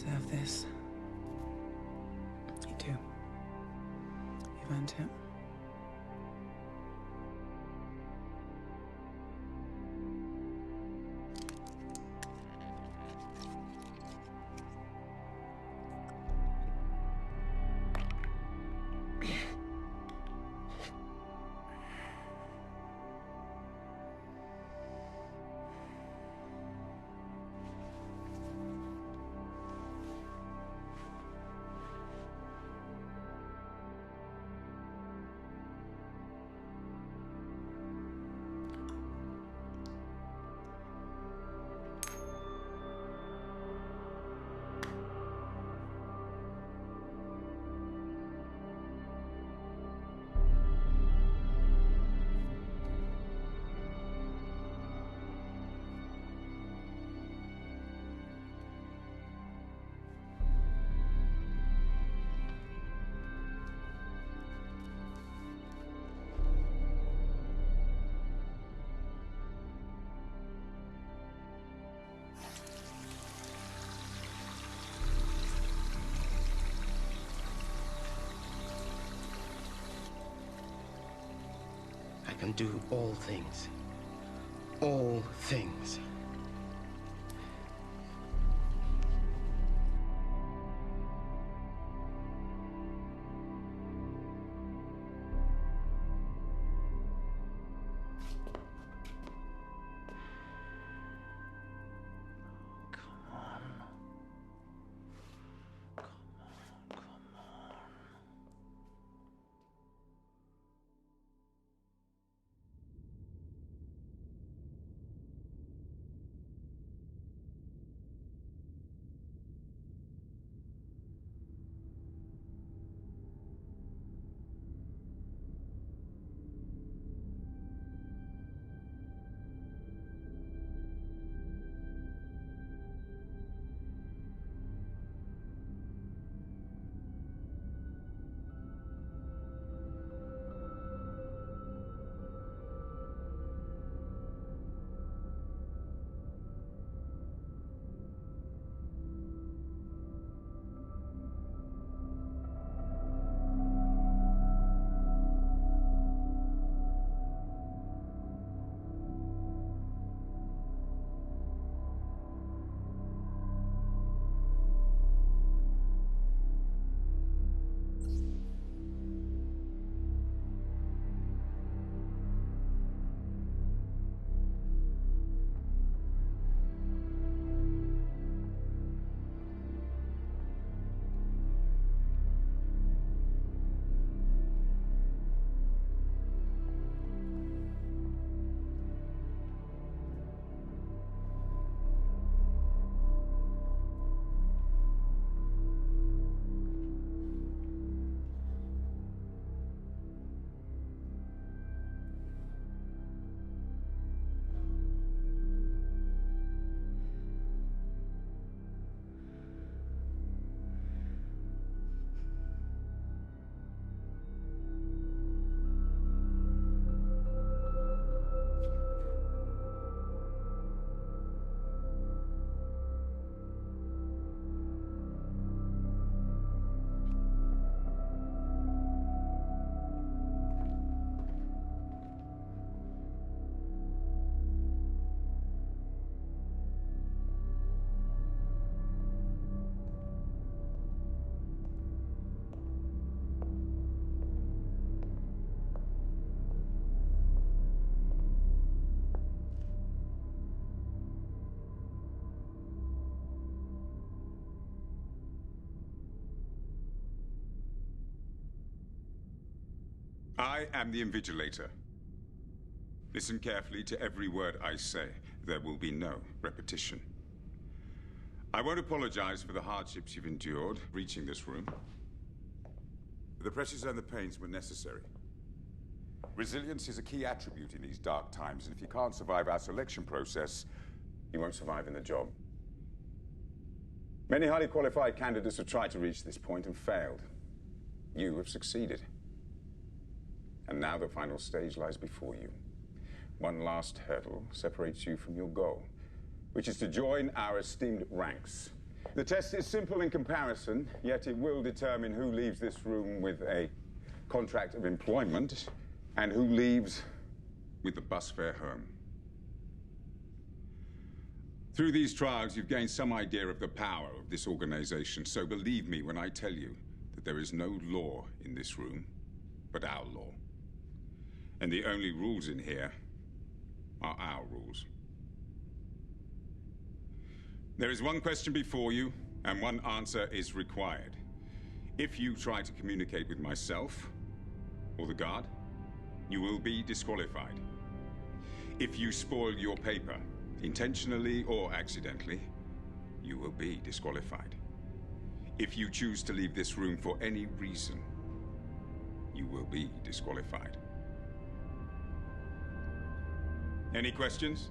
deserve this. You do. You've earned it. I can do all things. All things. I am the Invigilator. Listen carefully to every word I say. There will be no repetition. I won't apologize for the hardships you've endured reaching this room. The pressures and the pains were necessary. Resilience is a key attribute in these dark times, and if you can't survive our selection process, you won't survive in the job. Many highly qualified candidates have tried to reach this point and failed. You have succeeded. And now the final stage lies before you. One last hurdle separates you from your goal, which is to join our esteemed ranks. The test is simple in comparison, yet it will determine who leaves this room with a contract of employment and who leaves with the bus fare home. Through these trials, you've gained some idea of the power of this organization, so believe me when I tell you that there is no law in this room but our law. And the only rules in here are our rules. There is one question before you, and one answer is required. If you try to communicate with myself or the guard, you will be disqualified. If you spoil your paper, intentionally or accidentally, you will be disqualified. If you choose to leave this room for any reason, you will be disqualified. Any questions?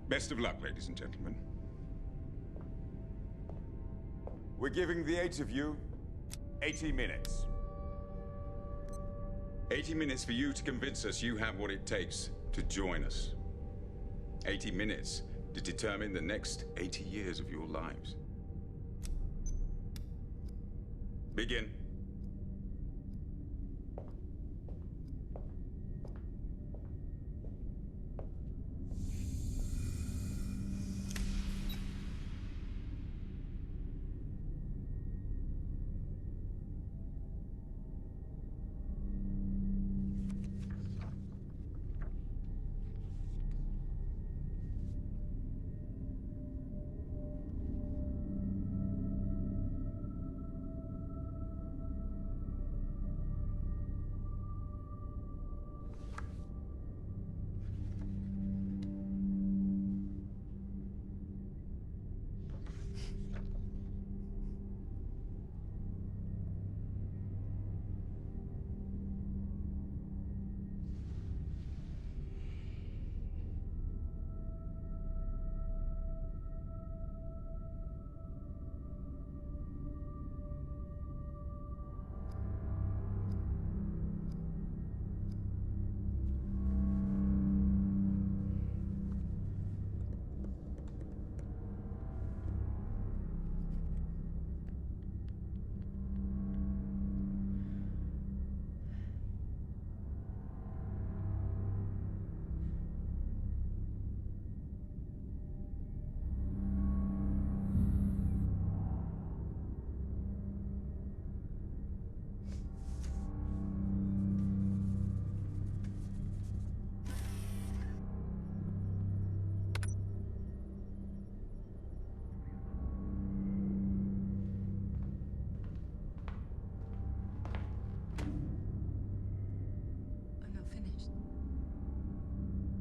Best of luck, ladies and gentlemen. We're giving the 8 of you 80 minutes. 80 minutes for you to convince us you have what it takes to join us. 80 minutes to determine the next 80 years of your lives. Begin.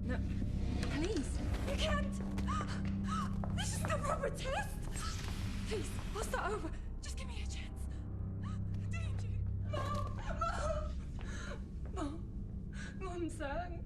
No, please, you can't! This is the proper test! Please, I'll start over. Just give me a chance. Danger! Mom! Mom! Mom sang.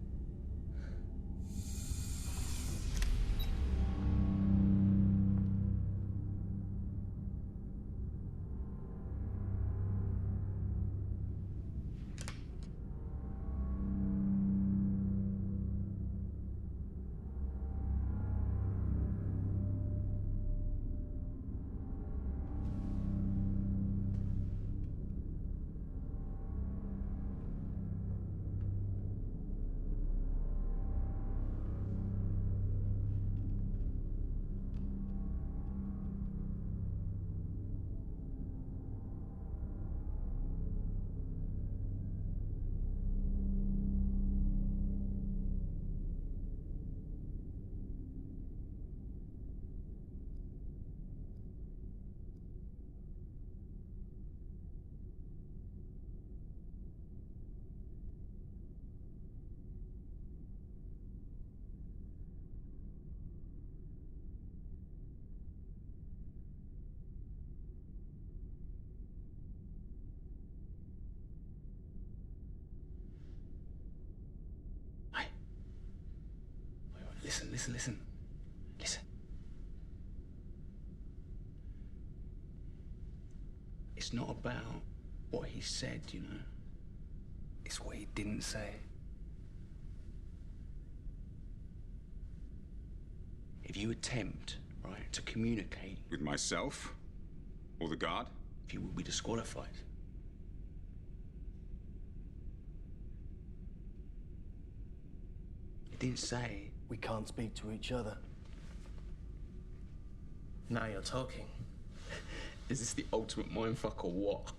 Listen. It's not about what he said, you know. It's what he didn't say. If you attempt, right, to communicate, With myself? Or the guard? you will be disqualified. It didn't say. We can't speak to each other. Now you're talking. Is this the ultimate mindfuck or what?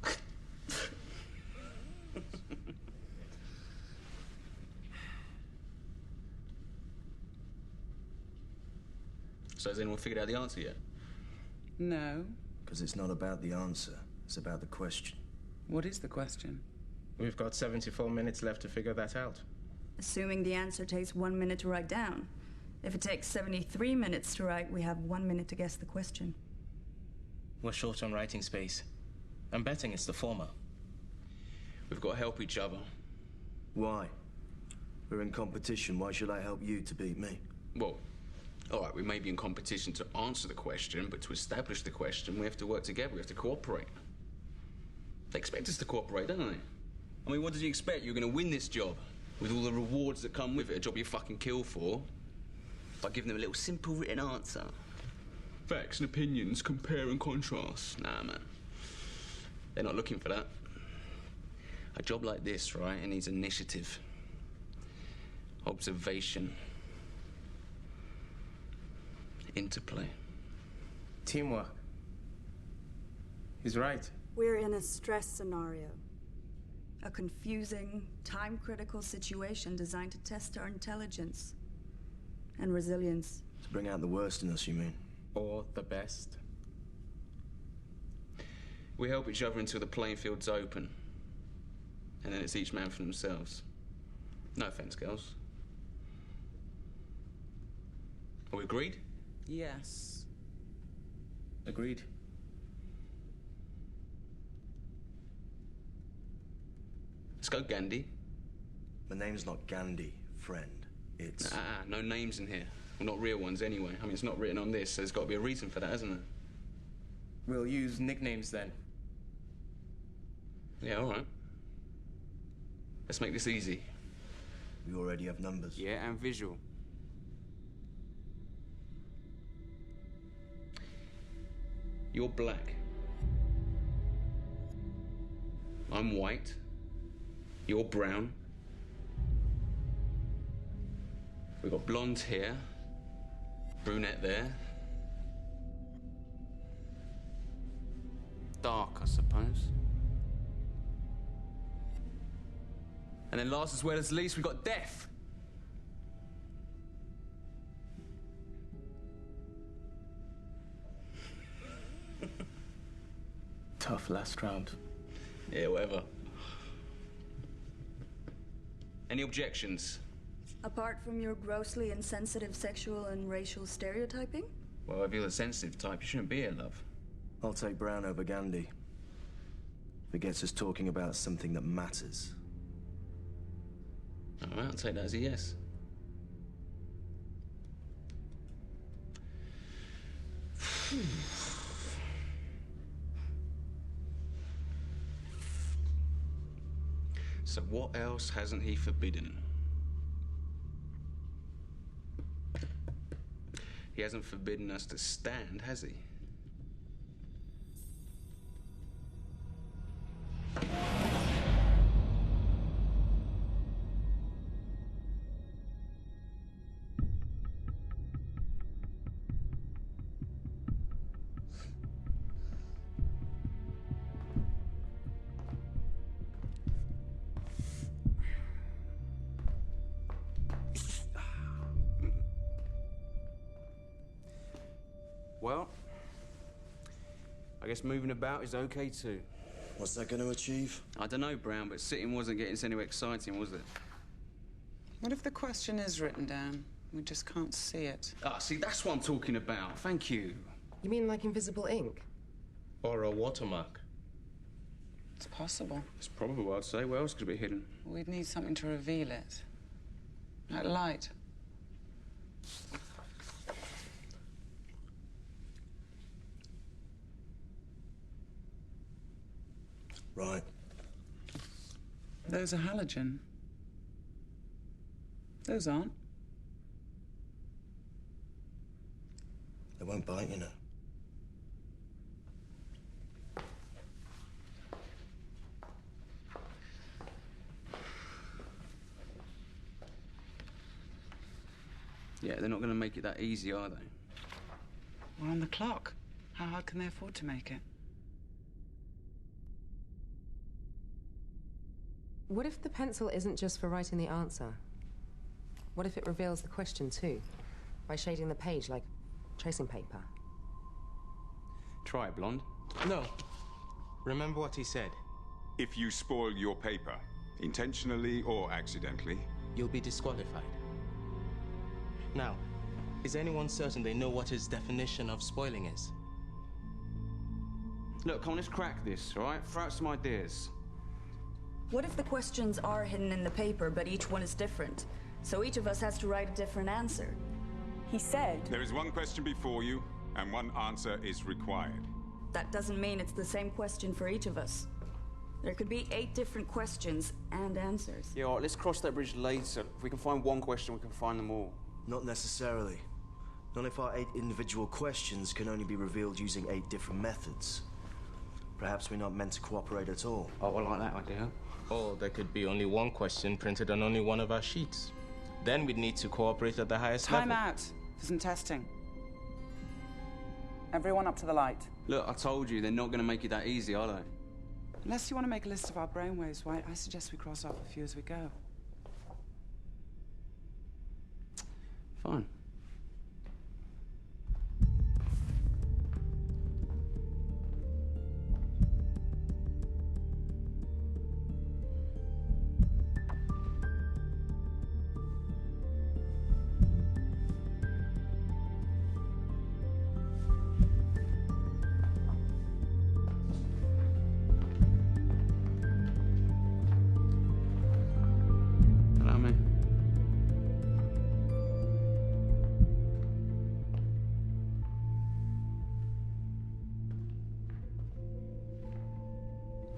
So has anyone figured out the answer yet? No. Because it's not about the answer, it's about the question. What is the question? We've got 74 minutes left to figure that out. Assuming the answer takes 1 minute to write down. If it takes 73 minutes to write, we have 1 minute to guess the question. We're short on writing space. I'm betting it's the former. We've got to help each other. Why? We're in competition. Why should I help you to beat me? Well, all right, we may be in competition to answer the question, but to establish the question, we have to work together. We have to cooperate. They expect us to cooperate, don't they? I mean, what did you expect? You're going to win this job with all the rewards that come with it, a job you fucking kill for, by giving them a little simple written answer. Facts and opinions, compare and contrast. Nah, man. They're not looking for that. A job like this, right, it needs initiative, observation, interplay. Teamwork. He's right. We're in a stress scenario. A confusing, time-critical situation designed to test our intelligence and resilience. To bring out the worst in us, you mean? Or the best. We help each other until the playing field's open. And then it's each man for themselves. No offense, girls. Are we agreed? Yes. Agreed. Let's go, Gandhi. My name's not Gandhi, friend. It's... No names in here. Well, not real ones anyway. I mean, it's not written on this, so there's got to be a reason for that, hasn't there? We'll use nicknames then. Yeah, all right. Let's make this easy. We already have numbers. Yeah, and visual. You're black. I'm white. You're brown. We've got blonde hair. Brunette there. Dark, I suppose. And then last as well as least, we've got death. Tough last round. Yeah, whatever. Any objections? Apart from your grossly insensitive sexual and racial stereotyping? Well, if you're the sensitive type, you shouldn't be here, love. I'll take Brown over Gandhi. If it gets us talking about something that matters. All right, I'll take that as a yes. So what else hasn't he forbidden? He hasn't forbidden us to stand, has he? Well, I guess moving about is okay too. What's that going to achieve? I don't know, Brown, but sitting wasn't getting us anywhere exciting, was it? What if the question is written down? We just can't see it. Ah, see, that's what I'm talking about. Thank you. You mean like invisible ink? Or a watermark. It's possible. It's probable, I'd say. Where else could it be hidden? We'd need something to reveal it. Like light. Right. Those are halogen. Those aren't. They won't bite, you know. Yeah, they're not going to make it that easy, are they? We're on the clock. How hard can they afford to make it? What if the pencil isn't just for writing the answer? What if it reveals the question too? By shading the page like tracing paper? Try it, Blonde. No. Remember what he said. If you spoil your paper, intentionally or accidentally, You'll be disqualified. Now, is anyone certain they know what his definition of spoiling is? Look, come on, let's crack this, all right? Throw out some ideas. What if the questions are hidden in the paper, but each one is different? So each of us has to write a different answer. He said... there is one question before you, and one answer is required. That doesn't mean it's the same question for each of us. There could be 8 different questions and answers. Yeah, all right, let's cross that bridge later. If we can find one question, we can find them all. Not necessarily. Not if our 8 individual questions can only be revealed using 8 different methods. Perhaps we're not meant to cooperate at all. Oh, I like that idea. Or there could be only one question printed on only one of our sheets. Then we'd need to cooperate at the highest level. Time out for some testing. Everyone up to the light. Look, I told you, they're not going to make it that easy, are they? Unless you want to make a list of our brainwaves, why, I suggest we cross off a few as we go. Fine. Allow me.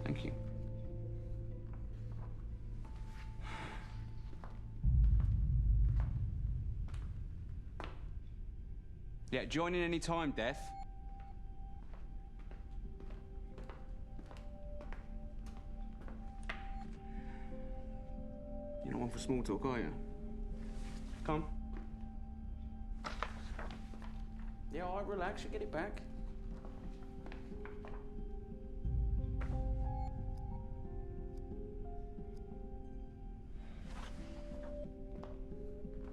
Thank you. Yeah, join in any time, Death. You're not one for small talk, are you? Come. Yeah, all right, relax, you get it back.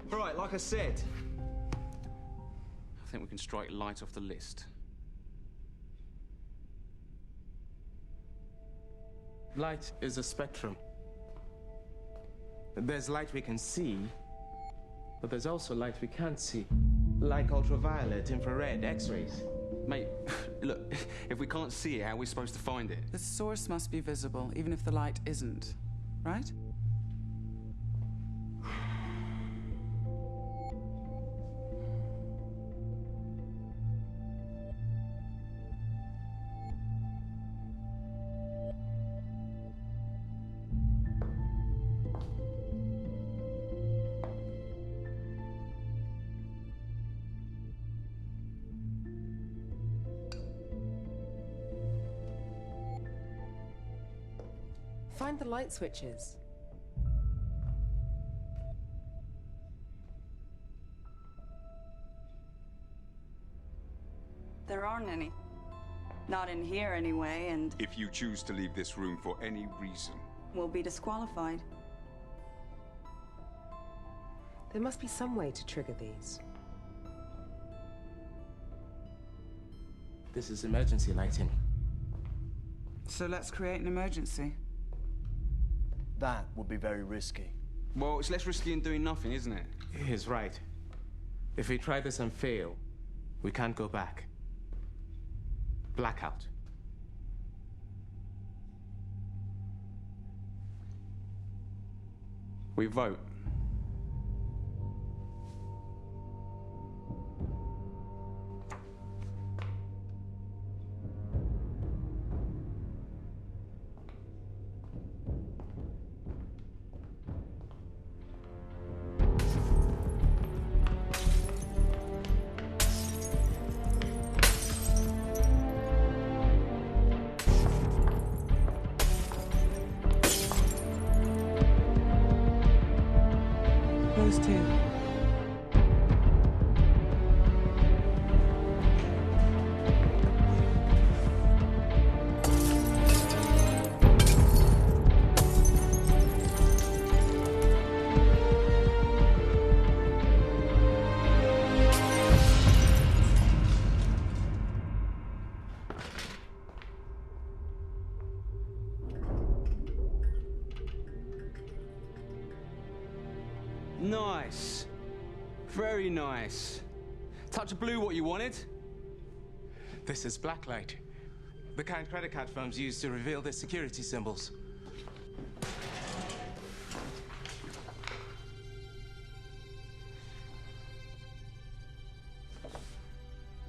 Right, like I said. I think we can strike light off the list. Light is a spectrum. There's light we can see, but there's also light we can't see. Like ultraviolet, infrared, X-rays. Mate, look, if we can't see it, how are we supposed to find it? The source must be visible, even if the light isn't. Right? Find the light switches. There aren't any. Not in here, anyway, and If you choose to leave this room for any reason, we'll be disqualified. There must be some way to trigger these. This is emergency lighting. So let's create an emergency. That would be very risky. Well, it's less risky than doing nothing, isn't it? He's right. If we try this and fail, we can't go back. Blackout. We vote. Very nice. Touch of blue, what you wanted? This is blacklight. The kind credit card firms use to reveal their security symbols.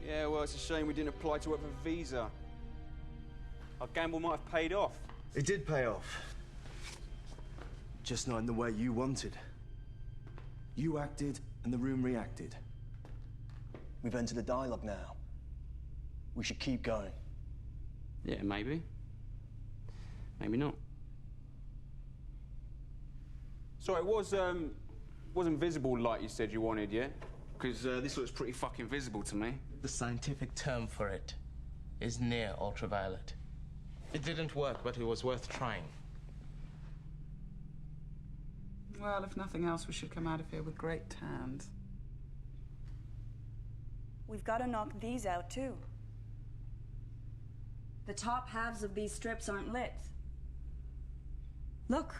Yeah, well, it's a shame we didn't apply to work for Visa. Our gamble might have paid off. It did pay off. Just not in the way you wanted. You acted, and the room reacted. We've entered a dialogue now. We should keep going. Yeah, maybe. Maybe not. So it wasn't visible like you said you wanted, yeah? Because this looks pretty fucking visible to me. The scientific term for it is near ultraviolet. It didn't work, but it was worth trying. Well, if nothing else, we should come out of here with great tans. We've got to knock these out, too. The top halves of these strips aren't lit. Look.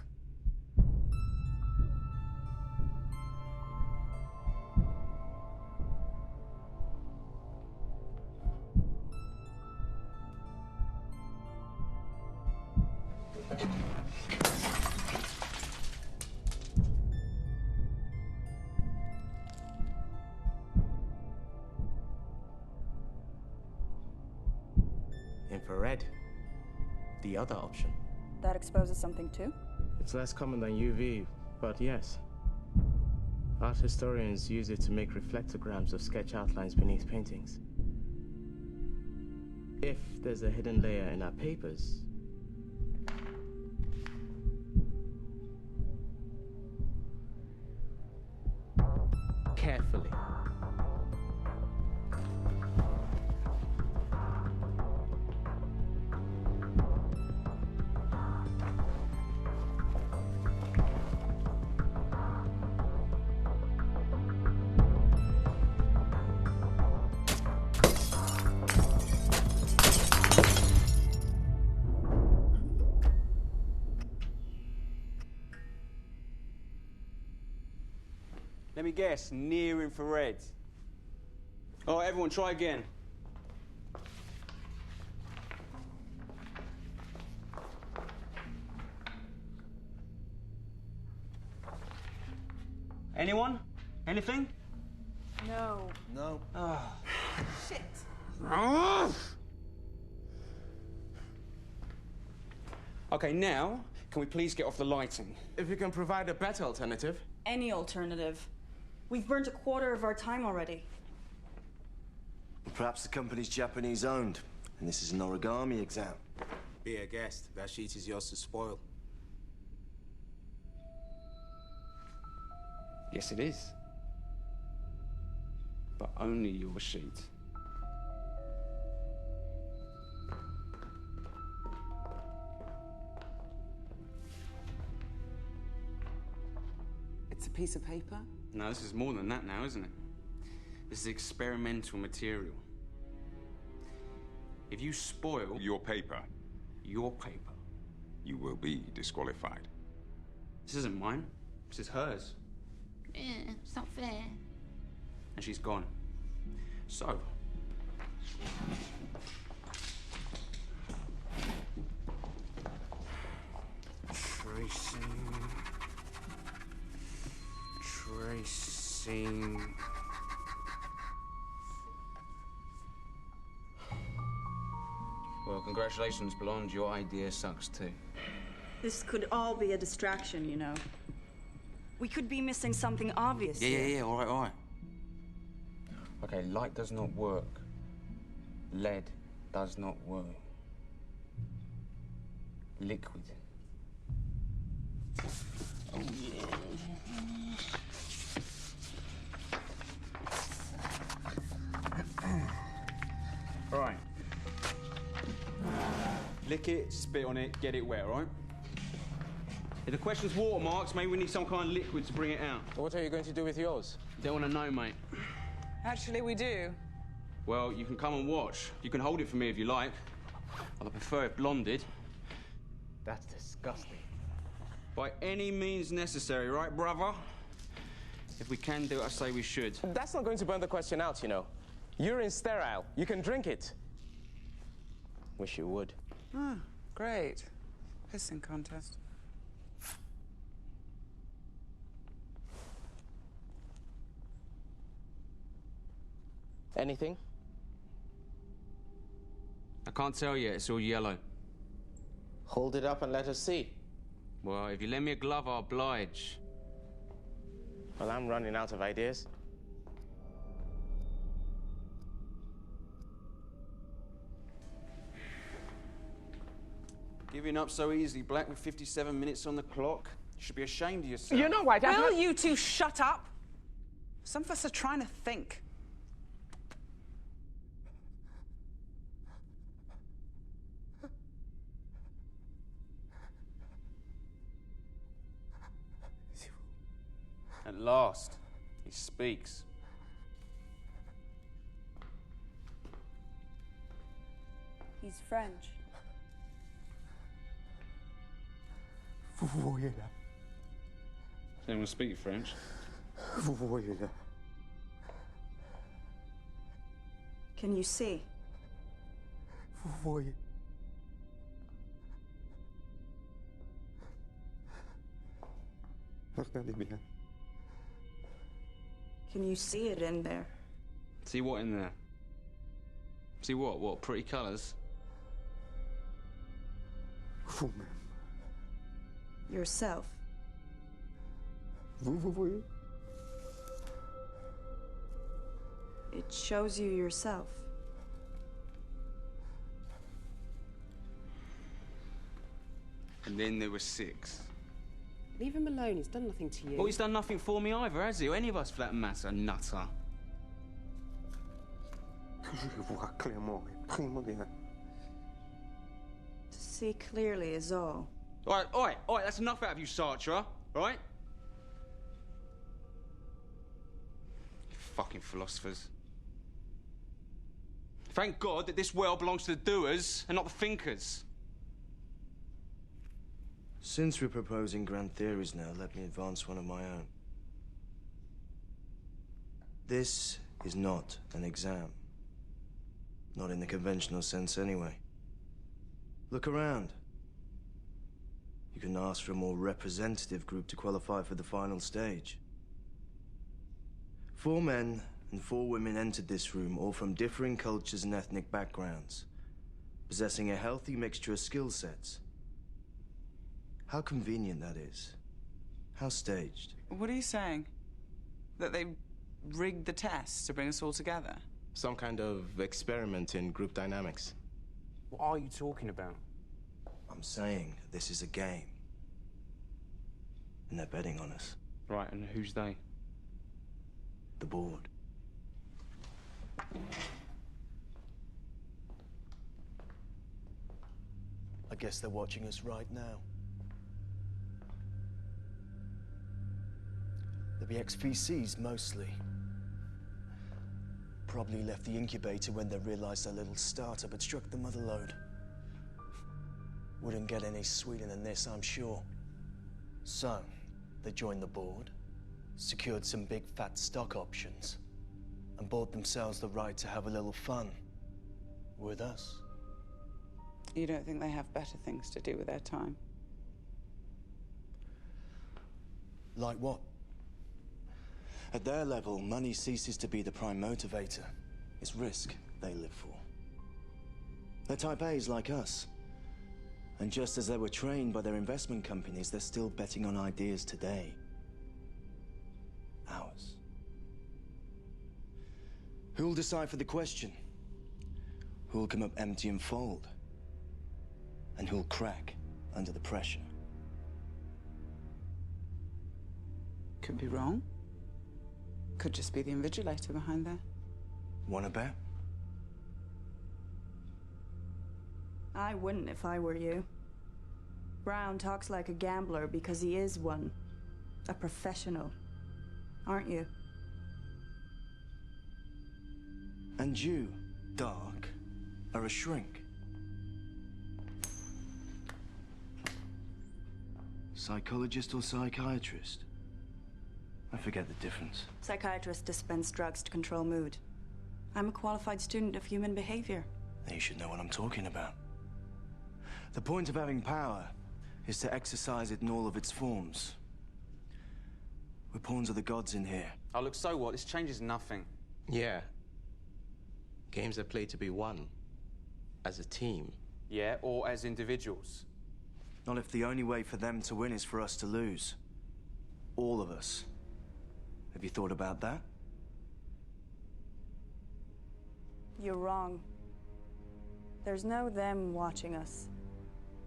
Infrared. The other option. That exposes something, too? It's less common than UV, but yes. Art historians use it to make reflectograms of sketch outlines beneath paintings. If there's a hidden layer in our papers, carefully. Let me guess, near infrared. All right, everyone, try again. Anyone? Anything? No. No. Oh. Shit. Okay, now, can we please get off the lighting? If you can provide a better alternative. Any alternative. We've burnt a quarter of our time already. Perhaps the company's Japanese-owned, and this is an origami exam. Be a guest. That sheet is yours to spoil. Yes, it is. But only your sheet. It's a piece of paper? No, this is more than that now, isn't it? This is experimental material. If you spoil... Your paper. Your paper. You will be disqualified. This isn't mine. This is hers. It's not fair. And she's gone. So... Tracing... Well, congratulations, Blonde. Your idea sucks, too. This could all be a distraction, you know. We could be missing something obvious. Yeah, all right. Okay, light does not work. Lead does not work. Liquid. Oh, yeah. All right. Lick it, spit on it, get it wet, all right? If the question's watermarks, maybe we need some kind of liquid to bring it out. What are you going to do with yours? Don't want to know, mate. Actually, we do. Well, you can come and watch. You can hold it for me if you like. I'd prefer it blonded. That's disgusting. By any means necessary, right, brother? If we can do it, I say we should. That's not going to burn the question out, you know. Urine's sterile. You can drink it. Wish you would. Ah, great. Pissing contest. Anything? I can't tell you. It's all yellow. Hold it up and let us see. Well, if you lend me a glove, I'll oblige. Well, I'm running out of ideas. Giving up so easily, Black, with 57 minutes on the clock. You should be ashamed of yourself. You know what? Will you two shut up? Some of us are trying to think. At last, he speaks. He's French. Does anyone speak French? Can you see? Can you see it in there? See what in there? See what? What? Pretty colours? Yourself. It shows you yourself. And then there were 6. Leave him alone. He's done nothing to you. Well, he's done nothing for me either, has he? Or any of us, for that matter, nutter. To see clearly is all. All right, that's enough out of you, Sartre, all right? You fucking philosophers. Thank God that this world belongs to the doers and not the thinkers. Since we're proposing grand theories now, let me advance one of my own. This is not an exam. Not in the conventional sense, anyway. Look around. You can ask for a more representative group to qualify for the final stage. 4 men and 4 women entered this room, all from differing cultures and ethnic backgrounds, possessing a healthy mixture of skill sets. How convenient that is. How staged. What are you saying? That they rigged the tests to bring us all together? Some kind of experiment in group dynamics. What are you talking about? I'm saying this is a game. And they're betting on us. Right, and who's they? The board. I guess they're watching us right now. They'll be ex-VCs, mostly. Probably left the incubator when they realized their little startup had struck the mother load. Wouldn't get any sweeter than this, I'm sure. So, they joined the board, secured some big fat stock options, and bought themselves the right to have a little fun with us. You don't think they have better things to do with their time? Like what? At their level, money ceases to be the prime motivator. It's risk they live for. They're type A's like us. And just as they were trained by their investment companies, they're still betting on ideas today. Ours. Who'll decipher the question? Who'll come up empty and fold? And who'll crack under the pressure? Could be wrong. Could just be the invigilator behind there. Wanna bet? I wouldn't if I were you. Brown talks like a gambler because he is one. A professional. Aren't you? And you, Dark, are a shrink. Psychologist or psychiatrist? I forget the difference. Psychiatrists dispense drugs to control mood. I'm a qualified student of human behavior. You should know what I'm talking about. The point of having power is to exercise it in all of its forms. We're pawns of the gods in here. Oh, look, so what? This changes nothing. Yeah. Games are played to be won. As a team. Yeah, or as individuals. Not if the only way for them to win is for us to lose. All of us. Have you thought about that? You're wrong. There's no them watching us.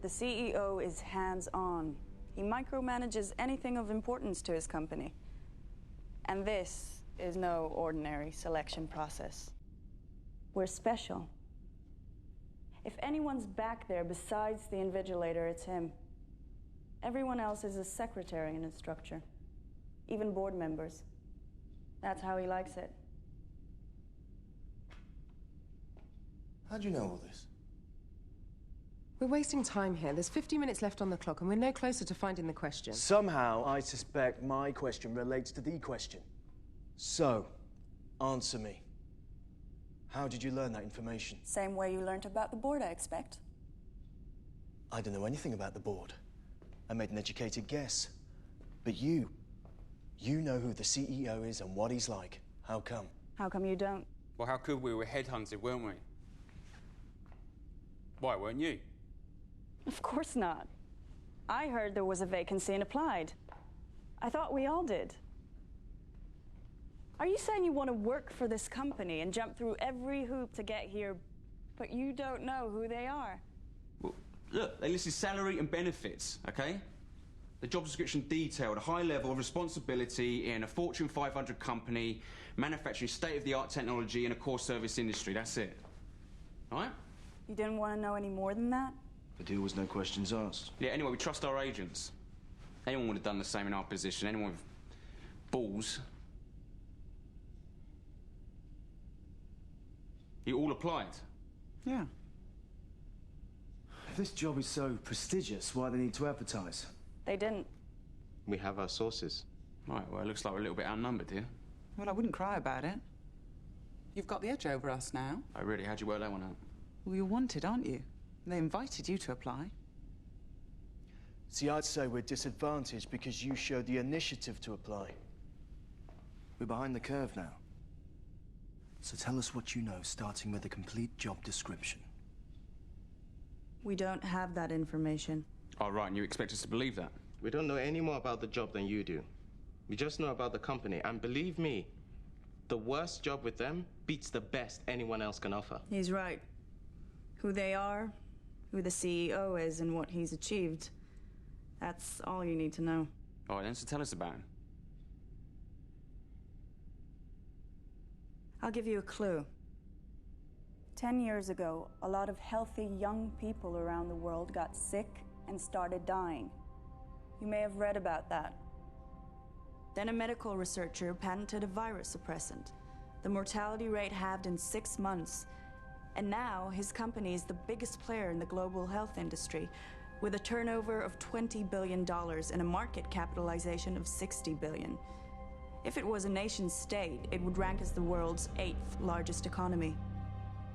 The CEO is hands-on. He micromanages anything of importance to his company. And this is no ordinary selection process. We're special. If anyone's back there besides the Invigilator, it's him. Everyone else is a secretary in his structure. Even board members. That's how he likes it. How'd you know all this? We're wasting time here. There's 50 minutes left on the clock, and we're no closer to finding the question. Somehow, I suspect my question relates to the question. So, answer me. How did you learn that information? Same way you learned about the board, I expect. I don't know anything about the board. I made an educated guess. But you know who the CEO is and what he's like. How come? How come you don't? Well, how could we? We were headhunted, weren't we? Why, weren't you? Of course not. I heard there was a vacancy and applied. I thought we all did. Are you saying you want to work for this company and jump through every hoop to get here, but you don't know who they are? Well, look, they listed salary and benefits, okay? The job description detailed a high level of responsibility in a Fortune 500 company, manufacturing state-of-the-art technology in a core service industry. That's it. All right? You didn't want to know any more than that? The deal was no questions asked. Yeah, anyway, we trust our agents. Anyone would have done the same in our position. Anyone with balls. You all applied? Yeah. If this job is so prestigious, why do they need to advertise? They didn't. We have our sources. Right, well, it looks like we're a little bit outnumbered here. Well, I wouldn't cry about it. You've got the edge over us now. Oh, really? How'd you work that one out? Well, you're wanted, aren't you? They invited you to apply. See, I'd say we're disadvantaged because you showed the initiative to apply. We're behind the curve now. So tell us what you know, starting with a complete job description. We don't have that information. Oh, right, and you expect us to believe that? We don't know any more about the job than you do. We just know about the company, and believe me, the worst job with them beats the best anyone else can offer. He's right. Who they are, who the CEO is, and what he's achieved. That's all you need to know. All right, then, so tell us about him. I'll give you a clue. 10 years ago, a lot of healthy young people around the world got sick and started dying. You may have read about that. Then a medical researcher patented a virus suppressant. The mortality rate halved in 6 months. And now his company is the biggest player in the global health industry, with a turnover of $20 billion and a market capitalization of $60 billion. If it was a nation state, it would rank as the world's 8th largest economy.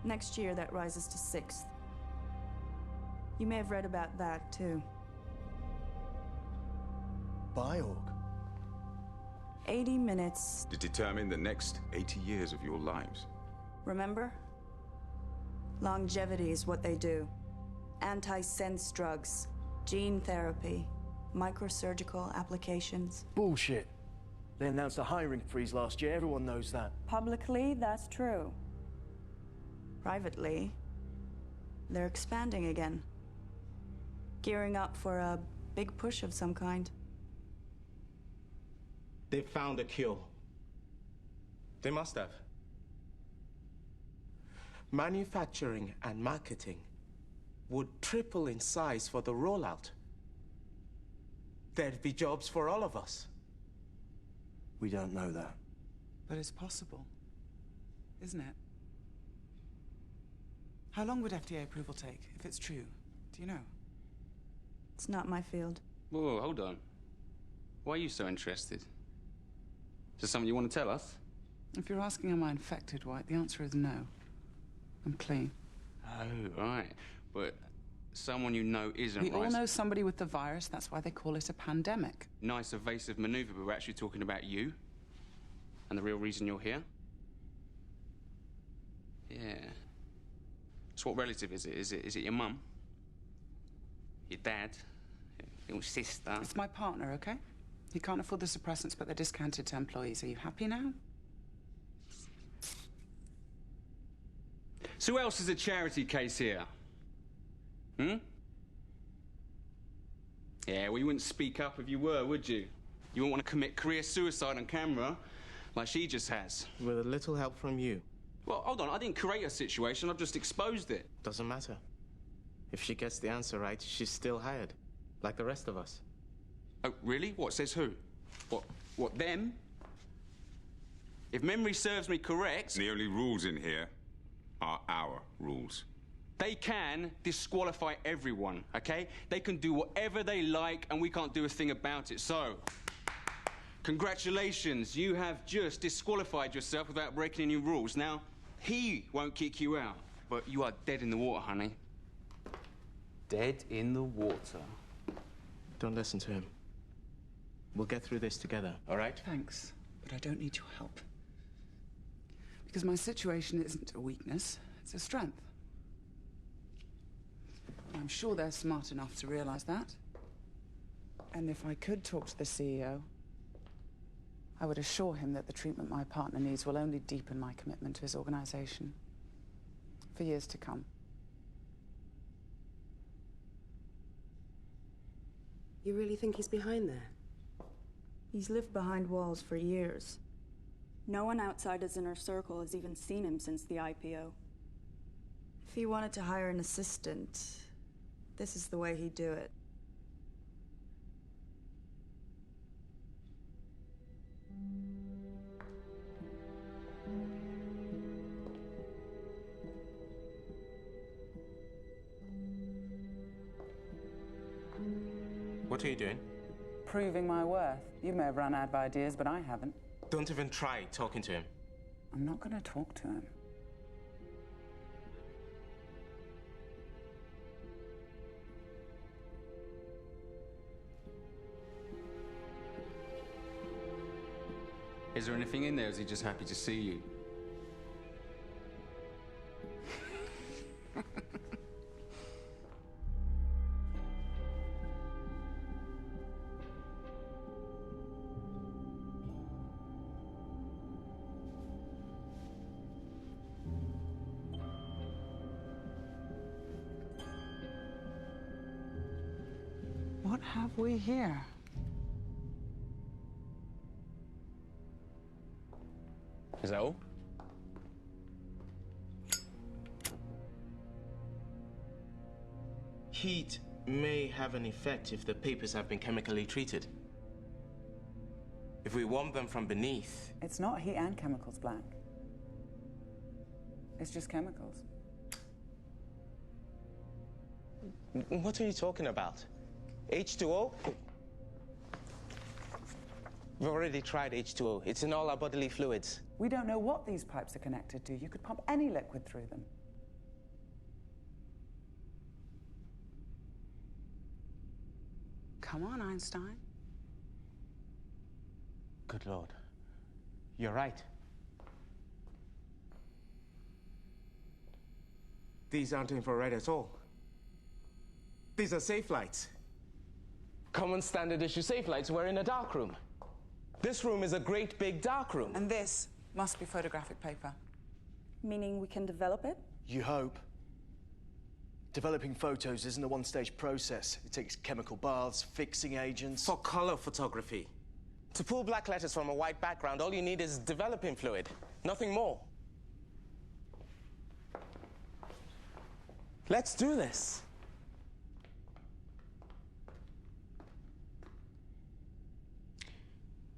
Next year, that rises to 6th. You may have read about that, too. Biorg? 80 minutes. To determine the next 80 years of your lives. Remember? Longevity is what they do. Anti-sense drugs, gene therapy, microsurgical applications. Bullshit. They announced a hiring freeze last year. Everyone knows that. Publicly, that's true. Privately, they're expanding again. Gearing up for a big push of some kind. They found a cure. They must have. Manufacturing and marketing would triple in size for the rollout. There'd be jobs for all of us. We don't know that. But it's possible, isn't it? How long would FDA approval take, if it's true? Do you know? It's not my field. Whoa, hold on. Why are you so interested? Is there something you want to tell us? If you're asking am I infected, White, the answer is no. I'm clean. Oh, right. But someone you know isn't, We right? all know somebody with the virus. That's why they call it a pandemic. Nice evasive maneuver, but we're actually talking about you. And the real reason you're here? Yeah. So what relative is it? Is it your mum? Your dad? Your sister? It's my partner, okay? He can't afford the suppressants, but they're discounted to employees. Are you happy now? So who else is a charity case here? Hmm? Yeah, well, you wouldn't speak up if you were, would you? You wouldn't want to commit career suicide on camera like she just has. With a little help from you. Well, hold on, I didn't create a situation, I've just exposed it. Doesn't matter. If she gets the answer right, she's still hired. Like the rest of us. Oh, really? What, says who? What, them? If memory serves me correct... The only rules in here are our rules. They can disqualify everyone, okay? They can do whatever they like, and we can't do a thing about it. So, congratulations, you have just disqualified yourself without breaking any rules. Now, he won't kick you out, but you are dead in the water, honey. Dead in the water. Don't listen to him. We'll get through this together, all right? Thanks, but I don't need your help. Because my situation isn't a weakness, it's a strength. I'm sure they're smart enough to realize that. And if I could talk to the CEO, I would assure him that the treatment my partner needs will only deepen my commitment to his organization for years to come. You really think he's behind there? He's lived behind walls for years. No one outside his inner circle has even seen him since the IPO. If he wanted to hire an assistant, this is the way he'd do it. What are you doing? Proving my worth. You may have run out of ideas, but I haven't. Don't even try talking to him. I'm not going to talk to him. Is there anything in there, or is he just happy to see you? What have we here? Is that all? Heat may have an effect if the papers have been chemically treated. If we warm them from beneath... It's not heat and chemicals, Black. It's just chemicals. What are you talking about? H2O? We've already tried H2O. It's in all our bodily fluids. We don't know what these pipes are connected to. You could pump any liquid through them. Come on, Einstein. Good Lord. You're right. These aren't infrared at all. These are safe lights. Common standard issue safe lights were in a dark room. This room is a great big dark room. And this must be photographic paper. Meaning we can develop it? You hope. Developing photos isn't a one-stage process. It takes chemical baths, fixing agents... For color photography. To pull black letters from a white background, all you need is developing fluid. Nothing more. Let's do this.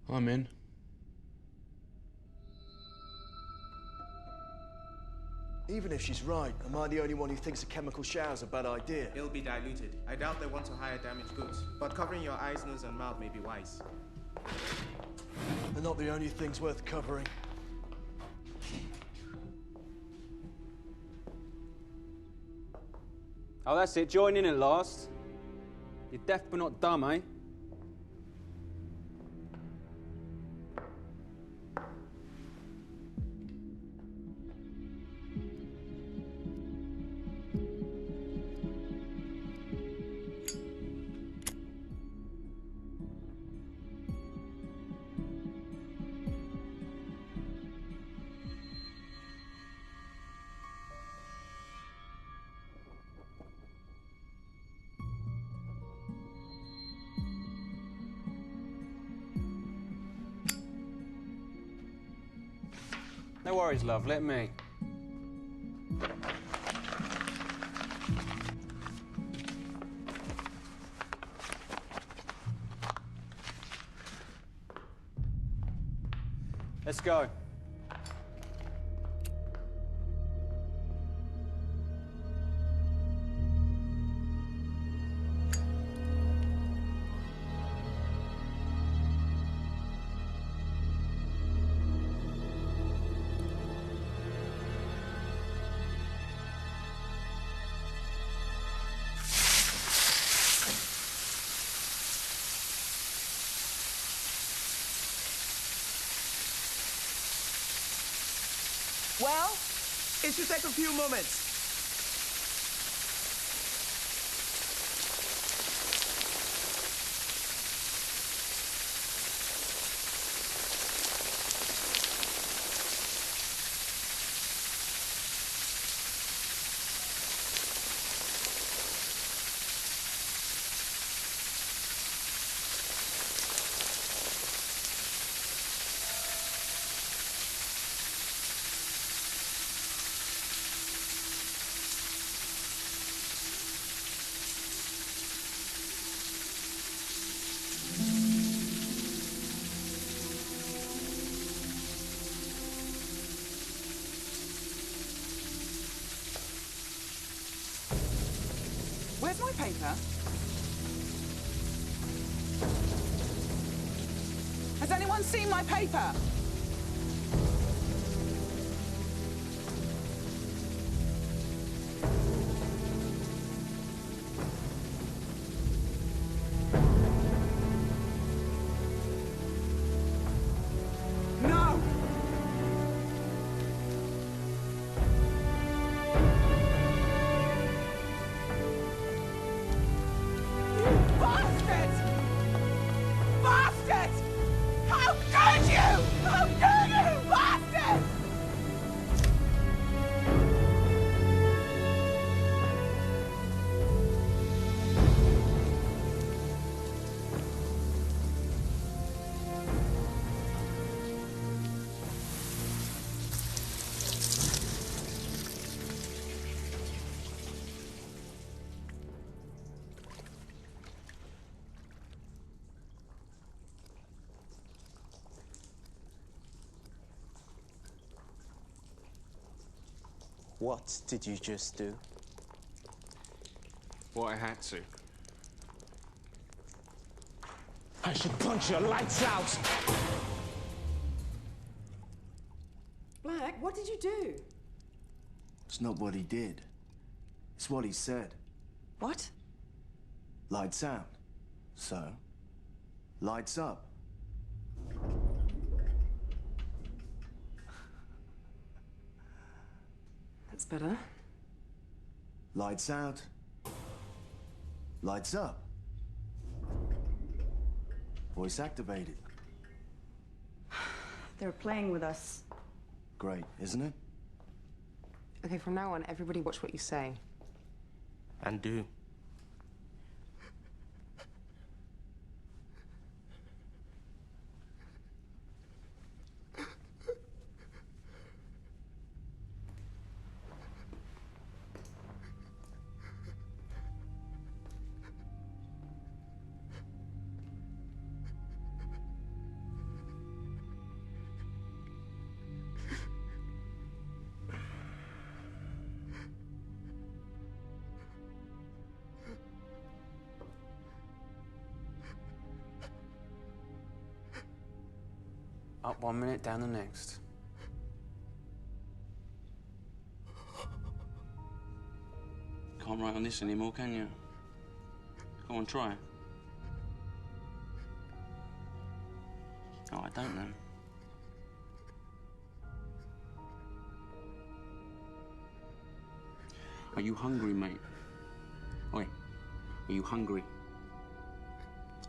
I'm in. Even if she's right, am I the only one who thinks a chemical shower's a bad idea? It'll be diluted. I doubt they want to hire damaged goods, but covering your eyes, nose, and mouth may be wise. They're not the only things worth covering. Oh, that's it. Join in at last. You're deaf but not dumb, eh? No worries, love. Let me. Let's go. Well, it should take a few moments. Where's my paper? Has anyone seen my paper? No! Bastard! Bastard! How could you? How could you, bastard! What did you just do? What I had to. I should punch your lights out! Black, what did you do? It's not what he did. It's what he said. What? Lights out. So, lights up. That's better. Lights out. Lights up. Voice activated. They're playing with us. Great, isn't it? Okay, from now on, everybody watch what you say. And do. Up 1 minute, down the next. Can't write on this anymore, can you? Come on, try. Oh, I don't know. Are you hungry, mate? Oi, are you hungry?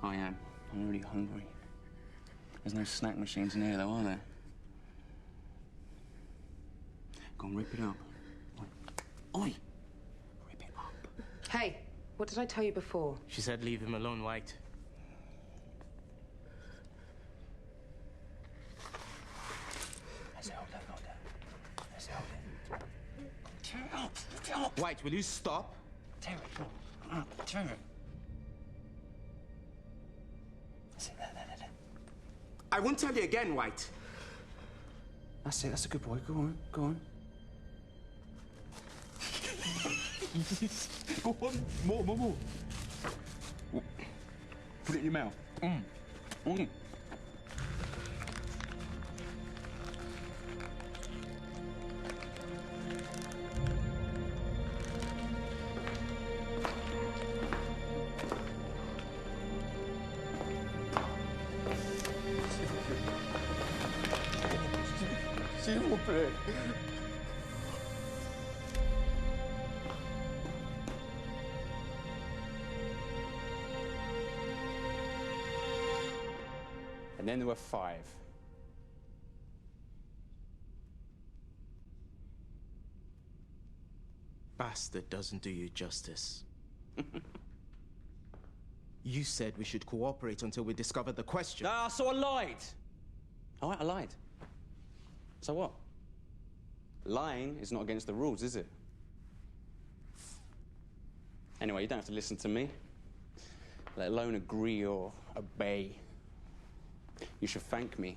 I am. I'm really hungry. There's no snack machines in here, though, are there? Go on, rip it up. Oi! Oi! Rip it up. Hey, what did I tell you before? She said leave him alone, White. White, will you stop? Tear it. Tear it. There. I won't tell you again, White. That's it. That's a good boy. Go on. Go on. Go on. More. Put it in your mouth. Mm. S'il vous plaît. And then there were 5. Bastard doesn't do you justice. You said we should cooperate until we discover the question. Ah, so I lied. All right, I lied. So what? Lying is not against the rules, is it? Anyway, you don't have to listen to me, let alone agree or obey. You should thank me.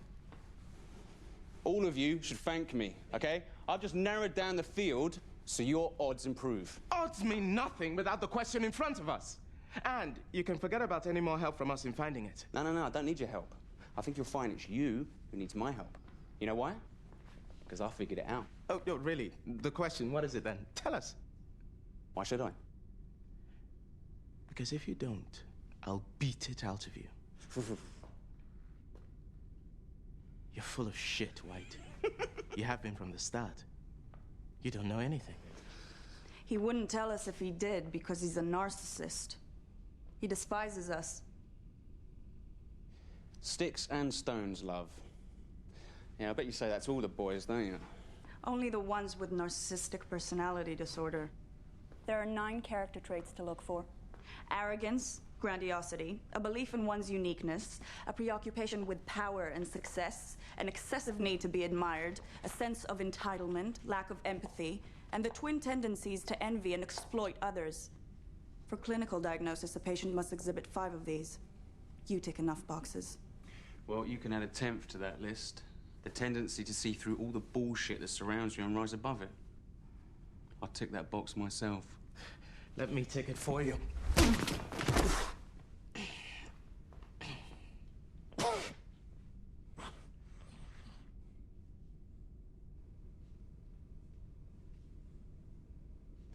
All of you should thank me, okay? I've just narrowed down the field so your odds improve. Odds mean nothing without the question in front of us. And you can forget about any more help from us in finding it. No, I don't need your help. I think you'll find it's you who needs my help. You know why? Because I figured it out. Oh, no, really? The question, what is it then? Tell us. Why should I? Because if you don't, I'll beat it out of you. You're full of shit, White. You have been from the start. You don't know anything. He wouldn't tell us if he did because he's a narcissist. He despises us. Sticks and stones, love. Yeah, I bet you say that to all the boys, don't you? Only the ones with narcissistic personality disorder. There are 9 character traits to look for. Arrogance, grandiosity, a belief in one's uniqueness, a preoccupation with power and success, an excessive need to be admired, a sense of entitlement, lack of empathy, and the twin tendencies to envy and exploit others. For clinical diagnosis, a patient must exhibit 5 of these. You tick enough boxes. Well, you can add a 10th to that list. The tendency to see through all the bullshit that surrounds you and rise above it. I'll tick that box myself. Let me tick it for you.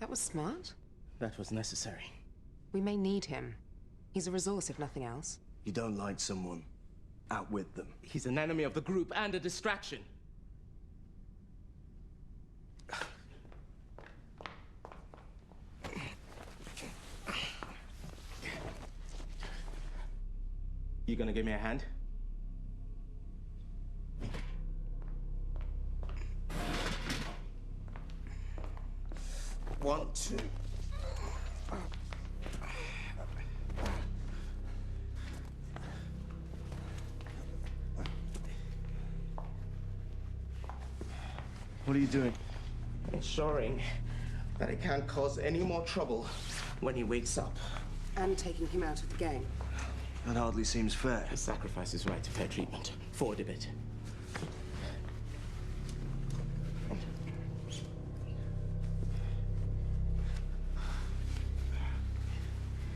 That was smart. That was necessary. We may need him. He's a resource, if nothing else. You don't like someone, outwit them. He's an enemy of the group and a distraction. You gonna give me a hand? One, two. What are you doing? Ensuring that it can't cause any more trouble when he wakes up. And taking him out of the game. That hardly seems fair. He sacrifices right to fair treatment. Forward a bit.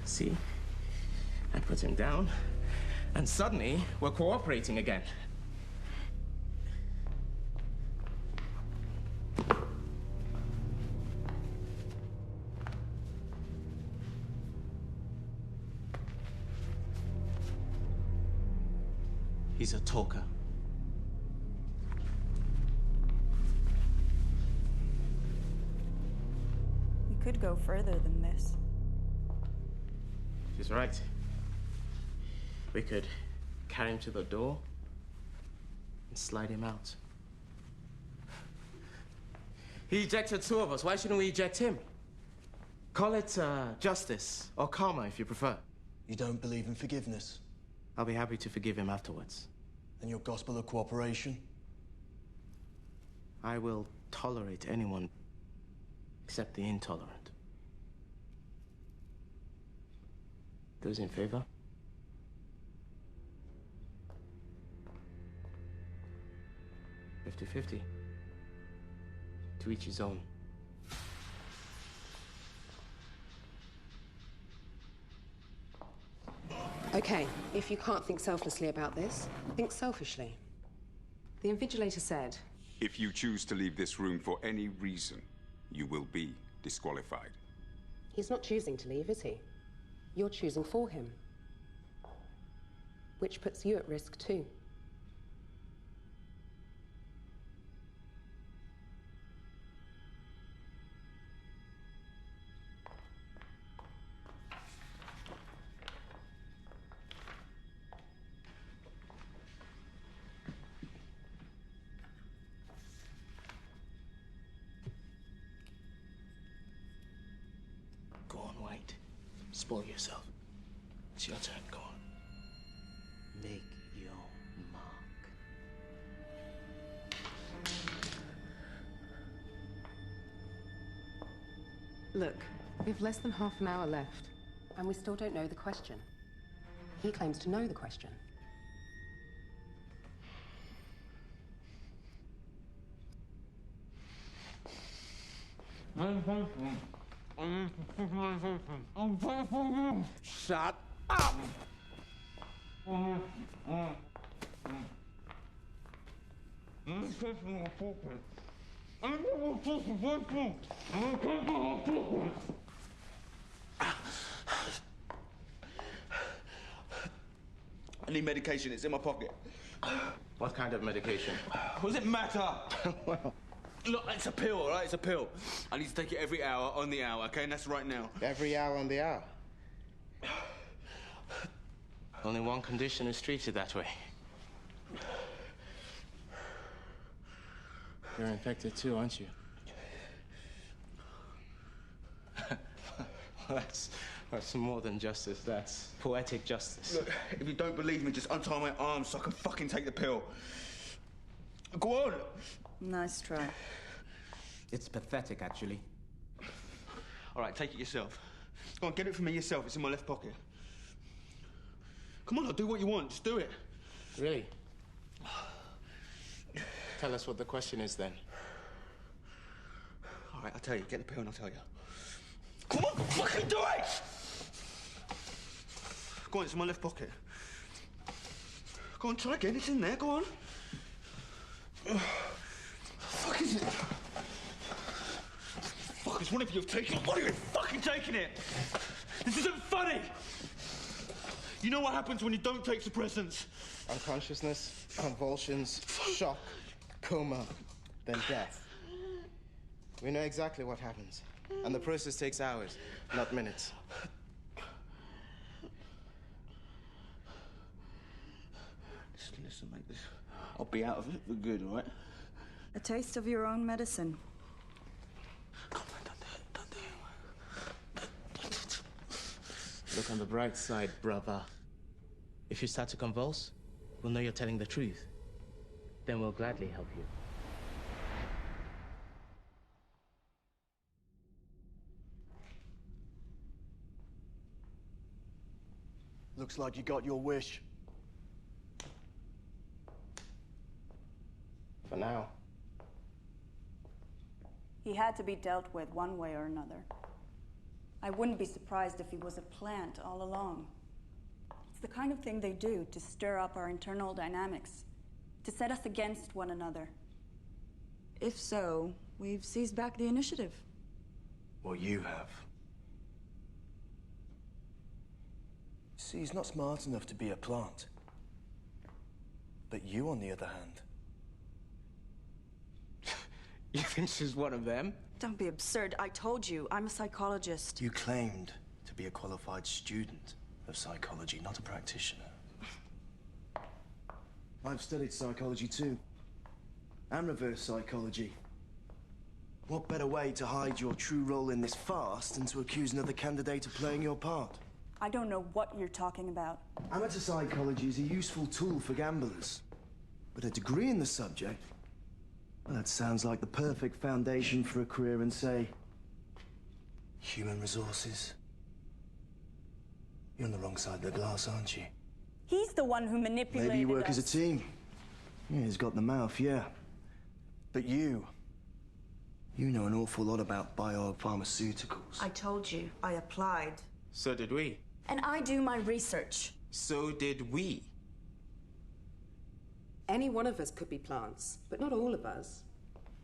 See? I put him down, and suddenly we're cooperating again. He's a talker. We could go further than this. She's right. We could carry him to the door and slide him out. He ejected two of us. Why shouldn't we eject him? Call it justice or karma if you prefer. You don't believe in forgiveness? I'll be happy to forgive him afterwards. And your gospel of cooperation? I will tolerate anyone except the intolerant. Those in favor? "50-50. To each his own." Okay, if you can't think selflessly about this, think selfishly. The invigilator said, If you choose to leave this room for any reason, you will be disqualified. he's not choosing to leave, is he? You're choosing for him. Which puts you at risk too. Go on, White. Spoil yourself. It's your turn. Go on. Make your mark. Look, we have less than half an hour left, and we still don't know the question. He claims to know the question. Shut up! I need medication. It's in my pocket. What kind of medication? What does it matter? Look, it's a pill, all right? It's a pill. I need to take it every hour on the hour, okay? And that's right now. Every hour on the hour. Only one condition is treated that way. You're infected too, aren't you? That's more than justice. That's poetic justice. Look, if you don't believe me, just untie my arms so I can fucking take the pill. Go on. Nice try. It's pathetic, actually. All right, take it yourself. Go on, get it for me yourself. It's in my left pocket. Come on, I'll do what you want. Just do it. Really? Tell us what the question is, then. All right, I'll tell you. Get the pill and I'll tell you. Come on, fucking do it! Go on, it's in my left pocket. Go on, try again. It's in there. Go on. Fuck is it? Fuck, it's one of you have taken it. One of you have fucking taken it! This isn't funny! You know what happens when you don't take suppressants? Unconsciousness, convulsions, shock, coma, then death. We know exactly what happens. And the process takes hours, not minutes. Listen, mate, I'll be out of it for good, all right? A taste of your own medicine. Look on the bright side, brother. If you start to convulse, we'll know you're telling the truth. Then we'll gladly help you. Looks like you got your wish. For now. He had to be dealt with one way or another. I wouldn't be surprised if he was a plant all along. It's the kind of thing they do to stir up our internal dynamics, to set us against one another. If so, we've seized back the initiative. Well, you have. See, he's not smart enough to be a plant. But you, on the other hand... You think she's one of them? Don't be absurd. I told you, I'm a psychologist. You claimed to be a qualified student of psychology, not a practitioner. I've studied psychology too, and reverse psychology. What better way to hide your true role in this farce than to accuse another candidate of playing your part? I don't know what you're talking about. Amateur psychology is a useful tool for gamblers, but a degree in the subject, well, that sounds like the perfect foundation for a career in, say, human resources. You're on the wrong side of the glass, aren't you? He's the one who manipulated Maybe you work us. as a team. Yeah, he's got the mouth, yeah. But you know an awful lot about biopharmaceuticals. I told you, I applied. So did we. And I do my research. So did we. Any one of us could be plants, but not all of us.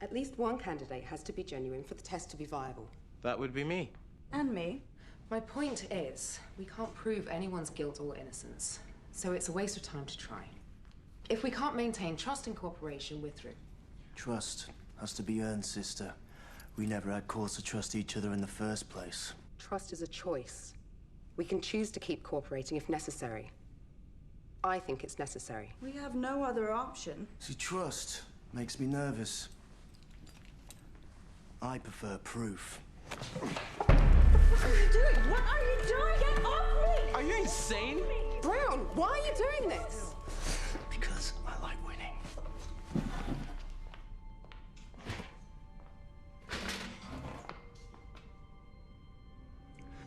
At least one candidate has to be genuine for the test to be viable. That would be me. And me. My point is, we can't prove anyone's guilt or innocence, so it's a waste of time to try. If we can't maintain trust and cooperation, we're through. Trust has to be earned, sister. We never had cause to trust each other in the first place. Trust is a choice. We can choose to keep cooperating if necessary. I think it's necessary. We have no other option. See, trust makes me nervous. I prefer proof. What are you doing? What are you doing? Get off me! Are you insane? Brown, why are you doing this? Because I like winning.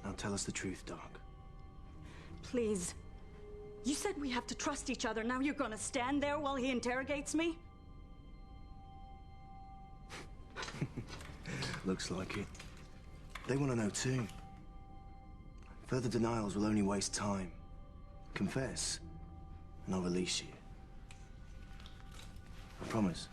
Now tell us the truth, Doc. Please. You said we have to trust each other. Now you're gonna stand there while he interrogates me? Looks like it. They want to know too. Further denials will only waste time. Confess, and I'll release you. I promise.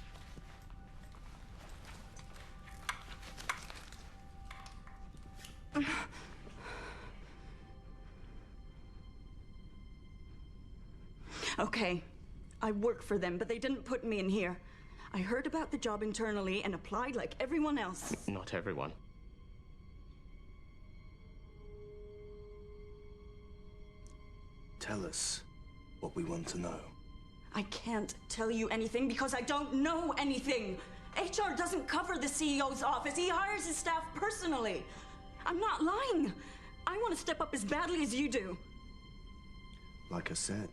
Okay, I work for them, but they didn't put me in here. I heard about the job internally and applied like everyone else. Not everyone. Tell us what we want to know. I can't tell you anything because I don't know anything. HR doesn't cover the CEO's office. He hires his staff personally. I'm not lying. I want to step up as badly as you do. Like I said,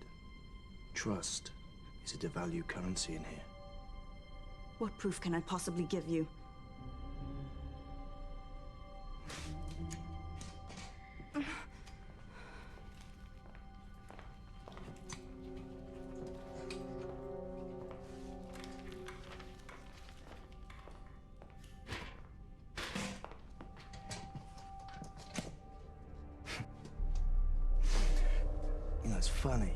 trust is a devalued currency in here. What proof can I possibly give you? You know, it's funny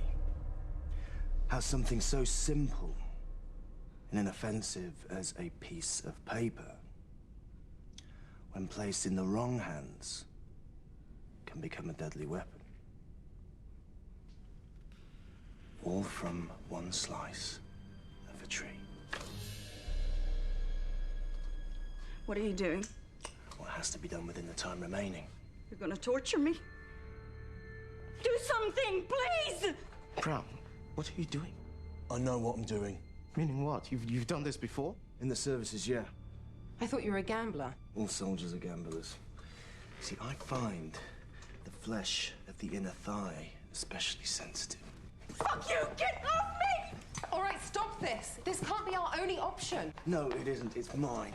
how something so simple and inoffensive as a piece of paper, when placed in the wrong hands, can become a deadly weapon. All from one slice of a tree. What are you doing? What has to be done within the time remaining. You're gonna torture me? Do something, please! Brown, what are you doing? I know what I'm doing. Meaning what? You've done this before? In the services, yeah. I thought you were a gambler. All soldiers are gamblers. See, I find the flesh of the inner thigh especially sensitive. Fuck you! Get off me! All right, stop this. This can't be our only option. No, it isn't. It's mine.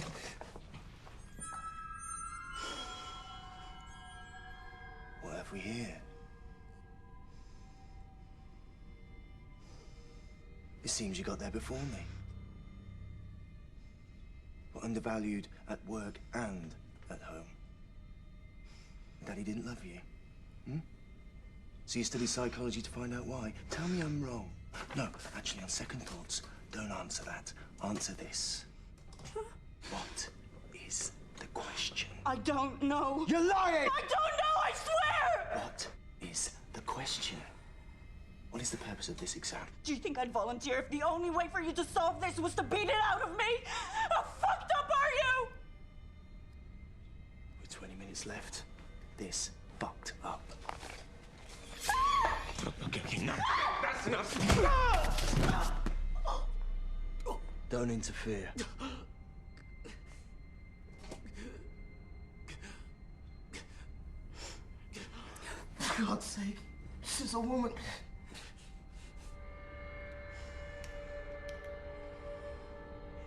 What have we here? It seems you got there before me. Were undervalued at work and at home. Daddy didn't love you. So you studied psychology to find out why? Tell me I'm wrong. No, actually, on second thoughts, don't answer that. Answer this. What is the question? I don't know. You're lying! I don't know, I swear! What is the question? What is is the purpose of this exam? Do you think I'd volunteer if the only way for you to solve this was to beat it out of me? How fucked up are you? With 20 minutes left, this fucked up. Okay, no. That's enough. Don't interfere. For God's sake, this is a woman.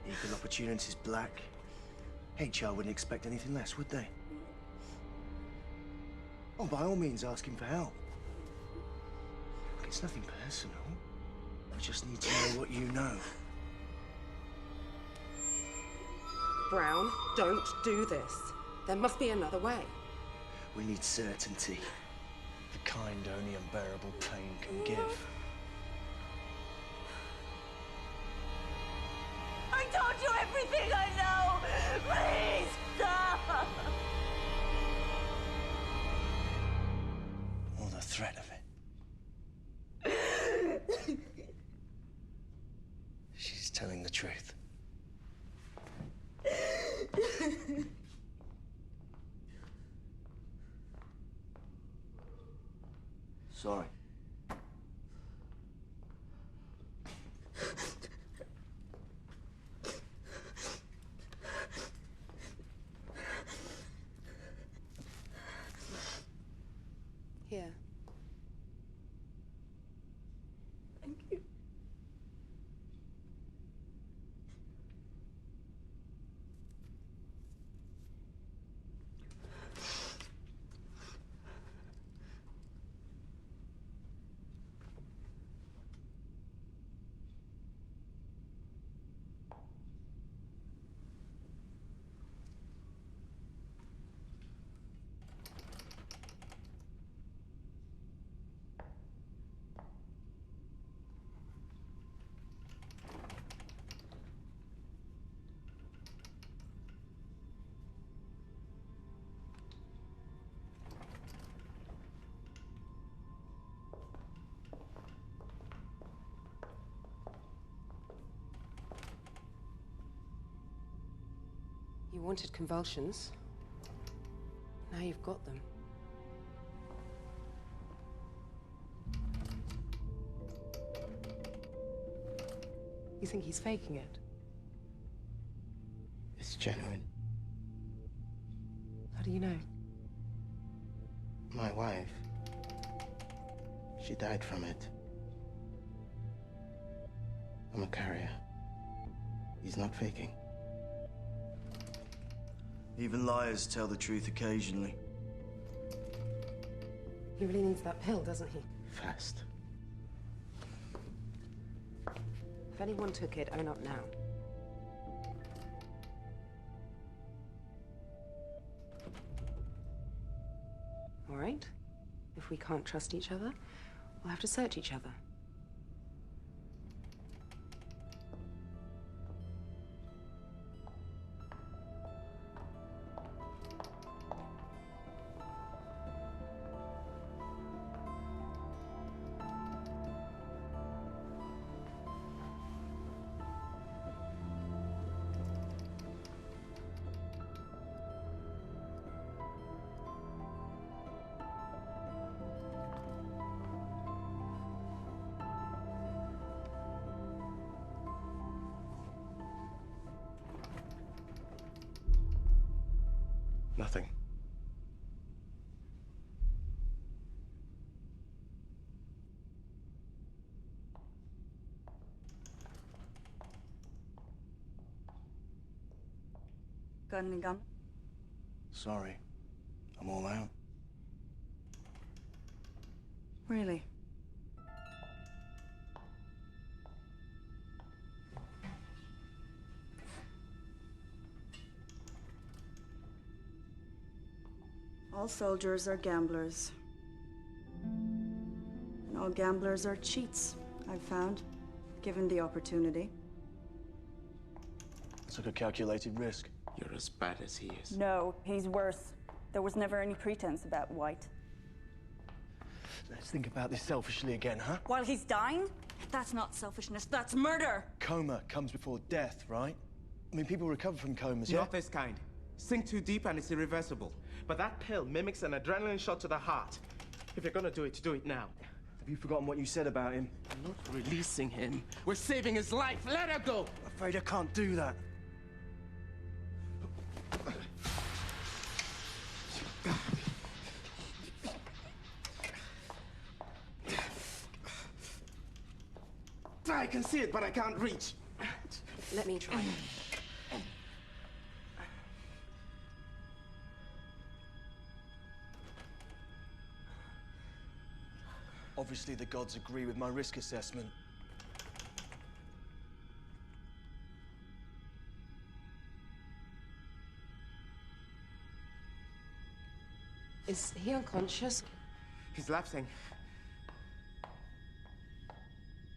Equal opportunities, Black. HR wouldn't expect anything less, would they? Oh, by all means, ask him for help. Look, it's nothing personal. I just need to know what you know. Brown, don't do this. There must be another way. We need certainty. The kind only unbearable pain can give. I told you everything I know! Please, stop! Or the threat of it. She's telling the truth. Sorry. Here. Thank you. You wanted convulsions. Now you've got them. You think he's faking it? It's genuine. How do you know? My wife. She died from it. I'm a carrier. He's not faking. Even liars tell the truth occasionally. He really needs that pill, doesn't he? Fast. If anyone took it, own up now. All right? If we can't trust each other, we'll have to search each other. Nothing. Got any gun? Sorry. I'm all out. Really? All soldiers are gamblers. And all gamblers are cheats, I've found, given the opportunity. It's like a calculated risk. You're as bad as he is. No, he's worse. There was never any pretense about White. Let's think about this selfishly again, huh? While he's dying? That's not selfishness, that's murder! Coma comes before death, right? I mean, people recover from comas, yeah? Not this kind. Sink too deep and it's irreversible. But that pill mimics an adrenaline shot to the heart. If you're gonna do it now. Have you forgotten what you said about him? I'm not releasing him. We're saving his life. Let her go! I'm afraid I can't do that. I can see it, but I can't reach. Let me try. Obviously, the gods agree with my risk assessment. Is he unconscious? He's lapsing.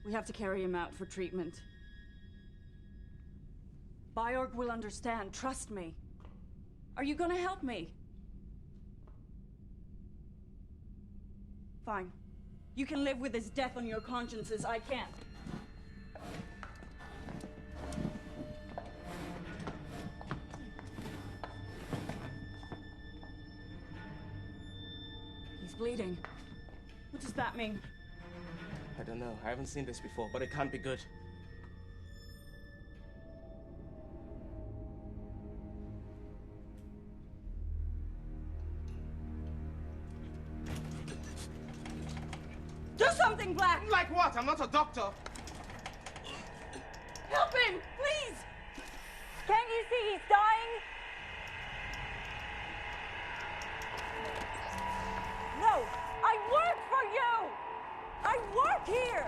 We have to carry him out for treatment. Byorg will understand, trust me. Are you gonna help me? Fine. You can live with his death on your consciences, I can't. He's bleeding. What does that mean? I don't know. I haven't seen this before, but it can't be good. Do something, Black! Like what? I'm not a doctor! Help him, please! Can't you see he's dying? No, I work for you! I work here!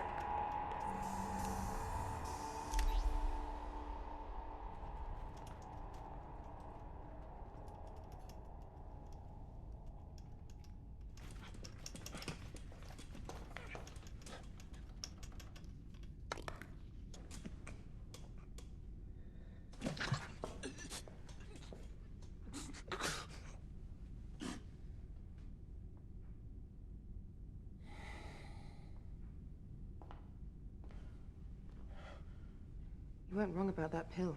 You weren't wrong about that pill.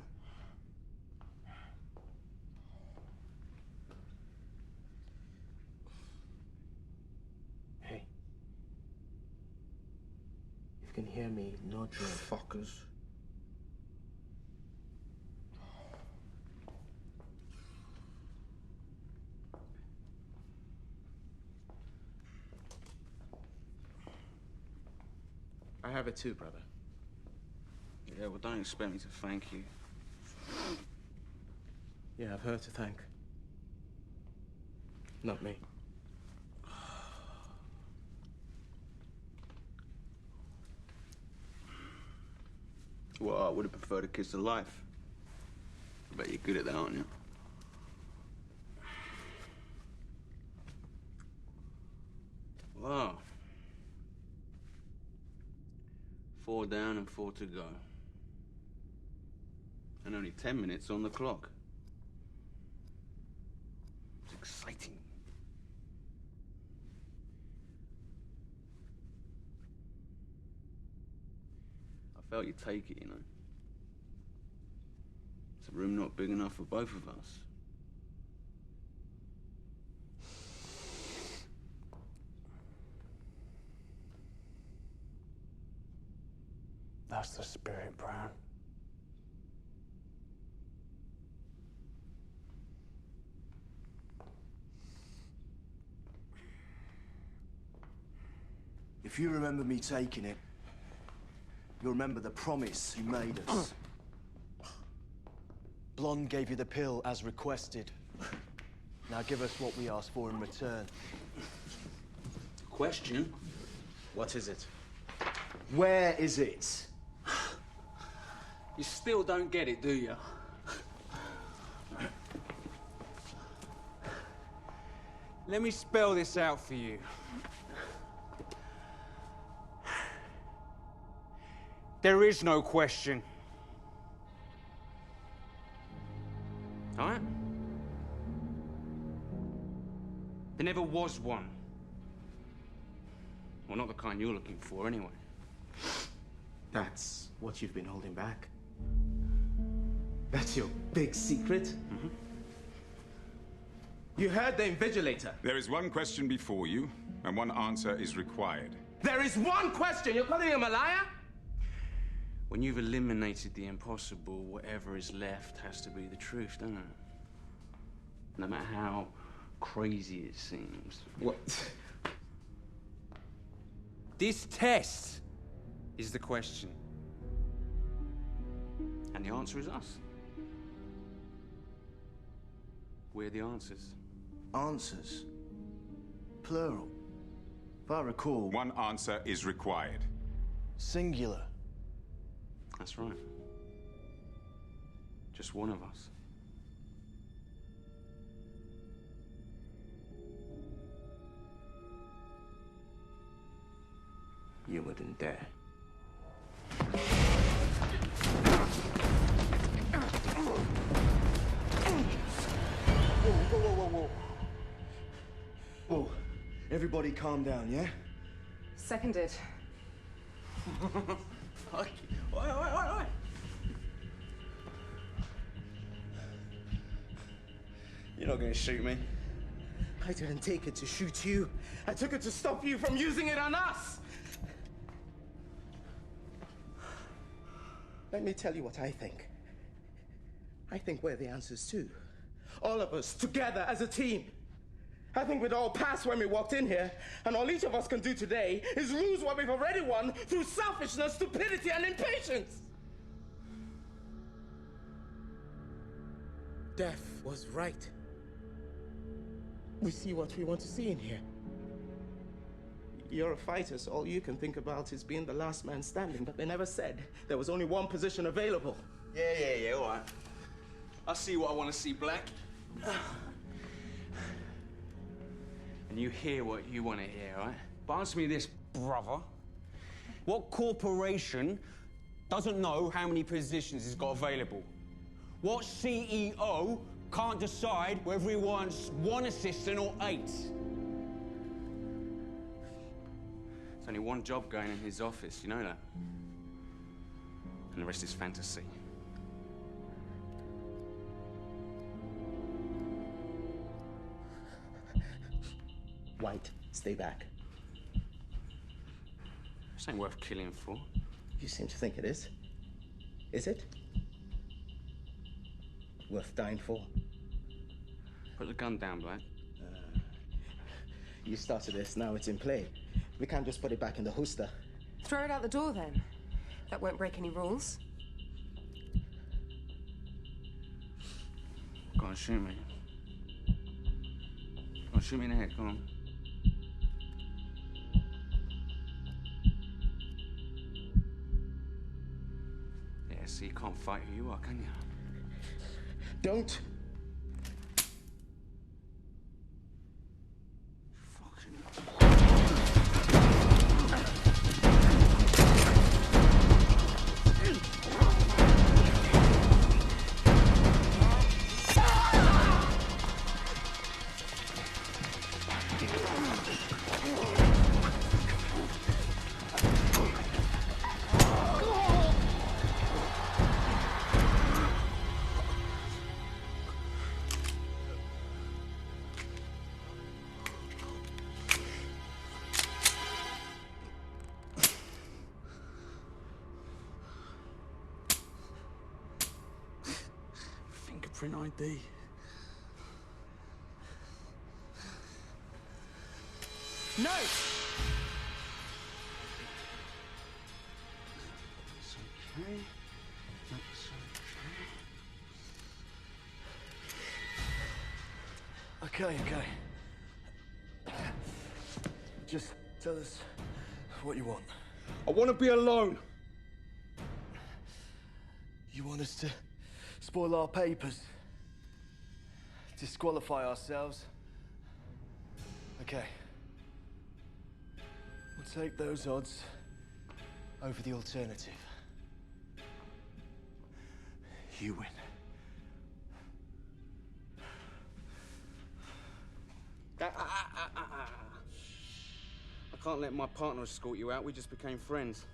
Hey. If you can hear me, nod your fuckers. I have it too, brother. Yeah, well, don't expect me to thank you. Yeah, I've her to thank. Not me. Well, I would have preferred a kiss of life. I bet you're good at that, aren't you? Wow. 4 down and 4 to go. And only 10 minutes on the clock. It's exciting. I felt you'd take it, you know. It's a room not big enough for both of us. That's the spirit, Brown. If you remember me taking it, you'll remember the promise you made us. Blonde gave you the pill as requested. Now give us what we asked for in return. Question? What is it? Where is it? You still don't get it, do you? Let me spell this out for you. There is no question. All right? There never was one. Well, not the kind you're looking for, anyway. That's what you've been holding back? That's your big secret? Mm-hmm. You heard the Invigilator. There is one question before you, and one answer is required. There is one question! You're calling him a liar? When you've eliminated the impossible, whatever is left has to be the truth, doesn't it? No matter how crazy it seems. What? This test is the question. And the answer is us. We're the answers. Answers? Plural. If I recall... One answer is required. Singular. That's right. Just one of us. You wouldn't dare. Whoa. Whoa. Everybody calm down, yeah? Seconded. Oi. You're not going to shoot me. I didn't take it to shoot you. I took it to stop you from using it on us. Let me tell you what I think. I think we're the answers too. All of us together as a team. I think we'd all pass when we walked in here, and all each of us can do today is lose what we've already won through selfishness, stupidity, and impatience. Death was right. We see what we want to see in here. You're a fighter, so all you can think about is being the last man standing, but they never said there was only one position available. Yeah, all right. I see what I want to see, Black. And you hear what you want to hear, right? But answer me this, brother. What corporation doesn't know how many positions it's got available? What CEO can't decide whether he wants one assistant or 8? There's only one job going in his office, you know that? And the rest is fantasy. White, stay back. This ain't worth killing for. You seem to think it is. Is it? Worth dying for? Put the gun down, Black. You started this, now it's in play. We can't just put it back in the holster. Throw it out the door, then. That won't break any rules. Go on, shoot me. Go on, shoot me in the head, go on. Yeah, so you can't fight who you are, can you? Don't. Fingerprint ID. No! It's okay. That's Okay. Just tell us what you want. I want to be alone. You want us to spoil our papers? Disqualify ourselves? Okay. We'll take those odds over the alternative. You win. I can't let my partner escort you out. We just became friends.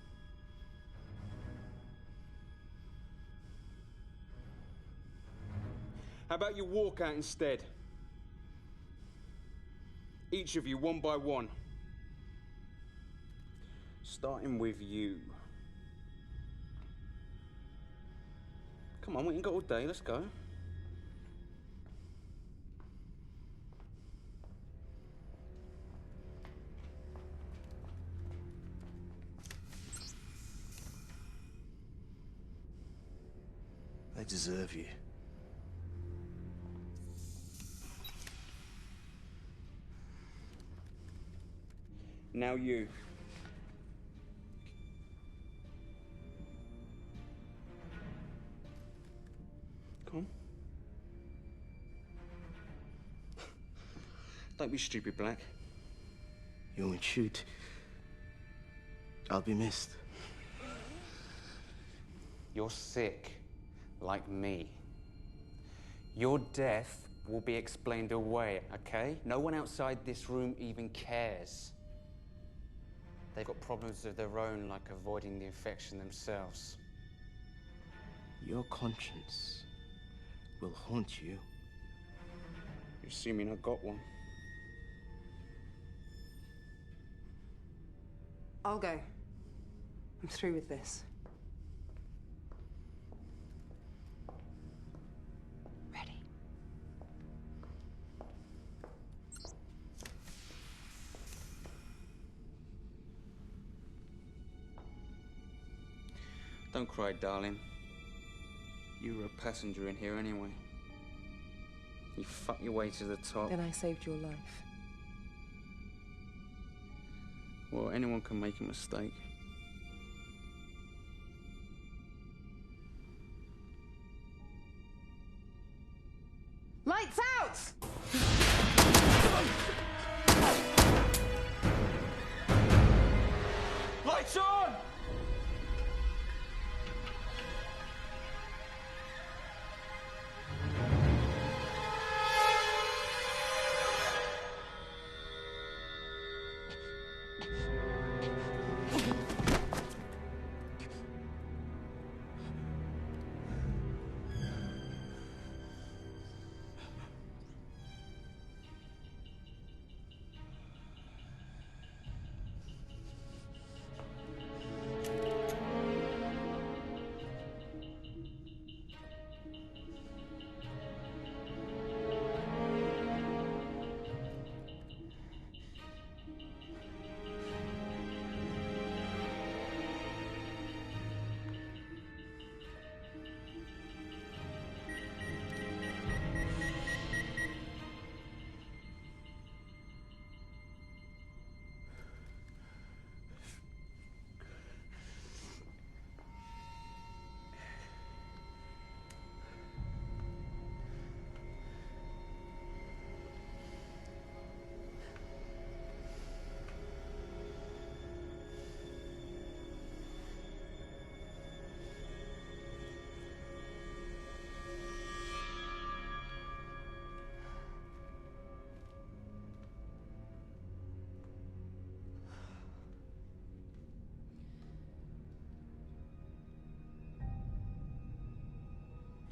How about you walk out instead? Each of you, one by one. Starting with you. Come on, we ain't got all day. Let's go. They deserve you. Now you. Come on. Don't be stupid, Black. You won't shoot. I'll be missed. You're sick, like me. Your death will be explained away, okay? No one outside this room even cares. They've got problems of their own, like avoiding the infection themselves. Your conscience will haunt you. You're assuming I got one. I'll go. I'm through with this. Ready. Don't cry, darling. You were a passenger in here anyway. You fucked your way to the top. Then I saved your life. Well, anyone can make a mistake. Lights out! Lights on!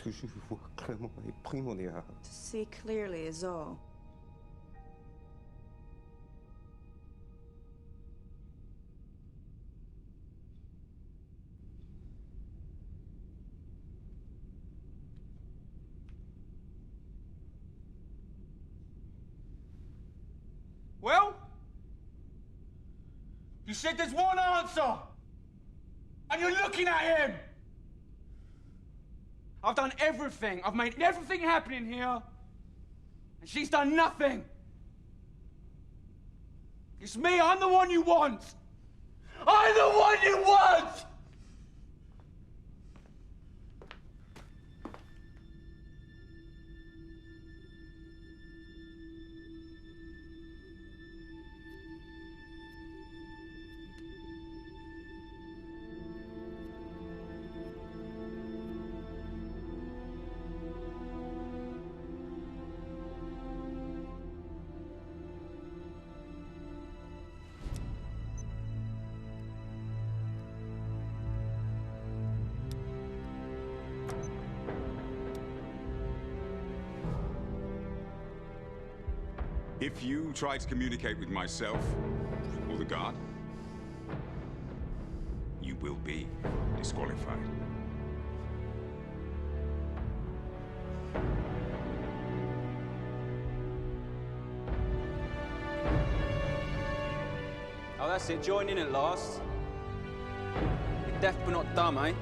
Toujours voir clairement est primordial. To see clearly is all. Well? You said there's one answer! And you're looking at him! I've done everything. I've made everything happen in here. And she's done nothing. It's me. I'm the one you want. I'm the one you want! If you try to communicate with myself or the guard, you will be disqualified. Oh, that's it. Join in at last. You're deaf but not dumb, eh?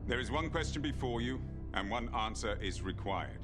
There is one question before you, and one answer is required.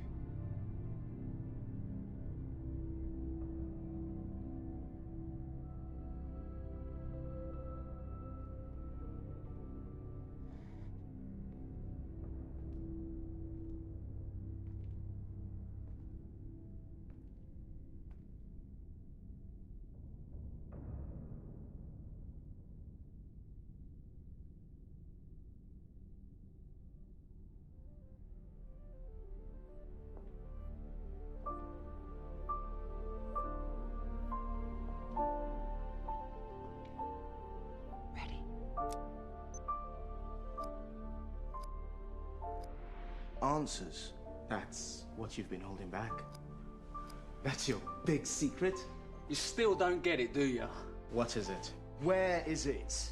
Answers. That's what you've been holding back. That's your big secret? You still don't get it, do you? What is it? Where is it?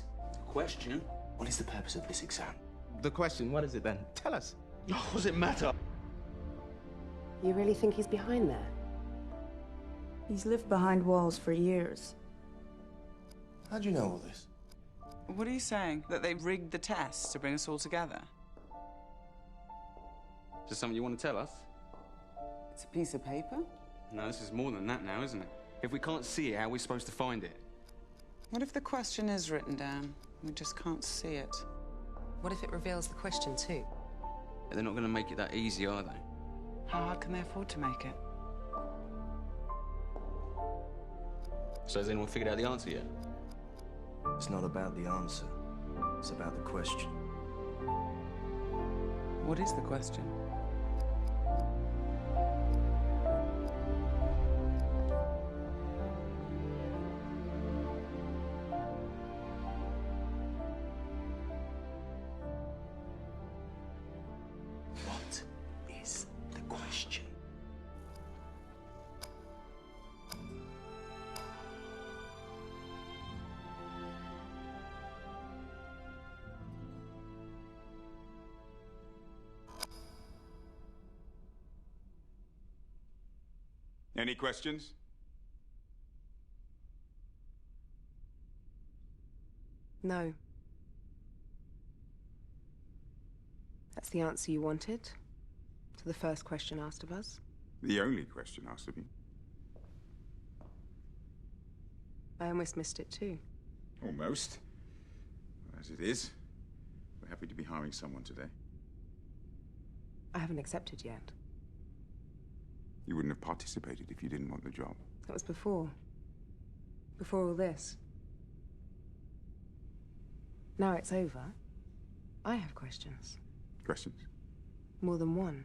Question? What is the purpose of this exam? The question, what is it then? Tell us. What does it matter? You really think he's behind there? He's lived behind walls for years. How do you know all this? What are you saying? That they rigged the test to bring us all together? Is this something you want to tell us? It's a piece of paper? No, this is more than that now, isn't it? If we can't see it, how are we supposed to find it? What if the question is written down? We just can't see it. What if it reveals the question too? They're not going to make it that easy, are they? How hard can they afford to make it? So has anyone figured out the answer yet? It's not about the answer. It's about the question. What is the question? What is the question? Any questions? No. That's the answer you wanted to the first question asked of us? The only question asked of you. I almost missed it too. Almost. As it is, we're happy to be hiring someone today. I haven't accepted yet. You wouldn't have participated if you didn't want the job. That was before. Before all this. Now it's over. I have questions. Questions? More than one.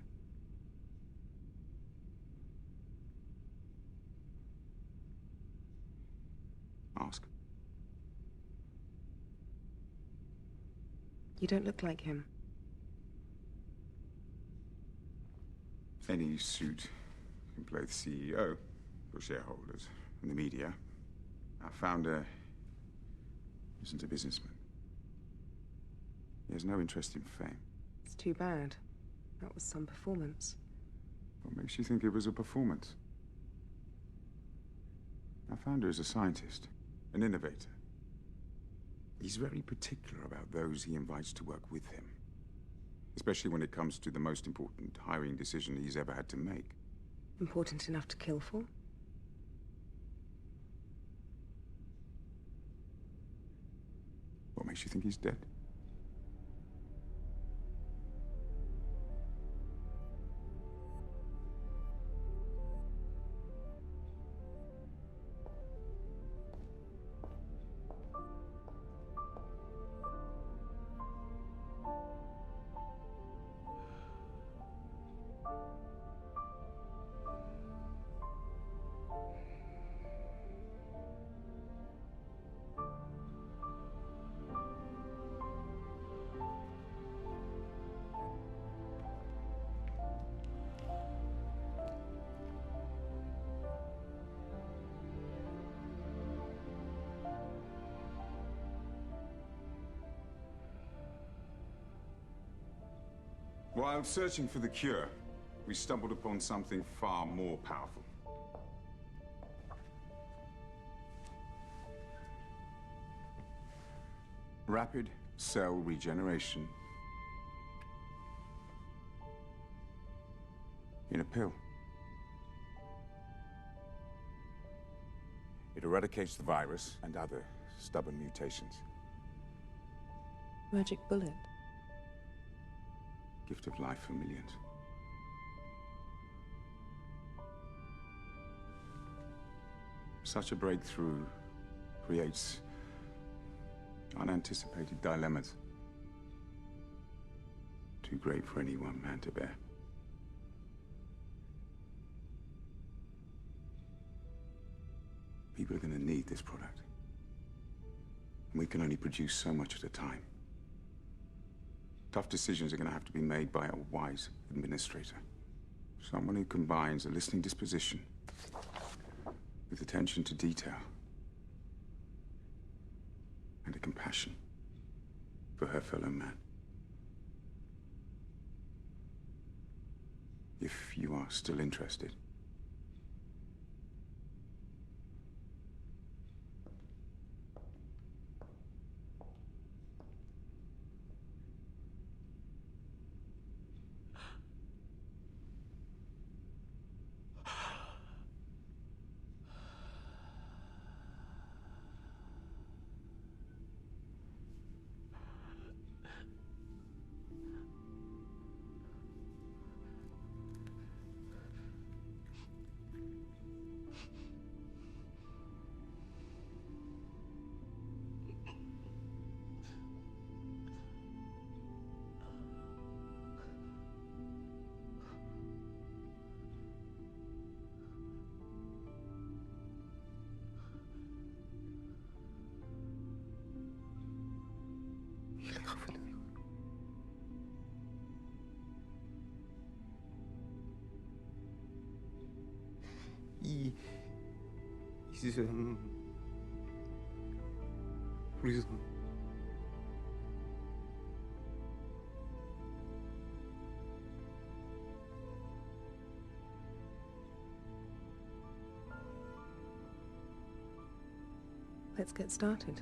Ask. You don't look like him. Any suit can play the CEO for shareholders and the media. Our founder isn't a businessman. He has no interest in fame. It's too bad. That was some performance. What makes you think it was a performance? Our founder is a scientist, an innovator. He's very particular about those he invites to work with him, especially when it comes to the most important hiring decision he's ever had to make. Important enough to kill for? What makes you think he's dead? While searching for the cure, we stumbled upon something far more powerful. Rapid cell regeneration in a pill. It eradicates the virus and other stubborn mutations. Magic bullet. Gift of life for millions. Such a breakthrough creates unanticipated dilemmas. Too great for any one man to bear. People are going to need this product. And we can only produce so much at a time. Tough decisions are going to have to be made by a wise administrator. Someone who combines a listening disposition with attention to detail and a compassion for her fellow man. If you are still interested. 있으면 우리 Let's get started.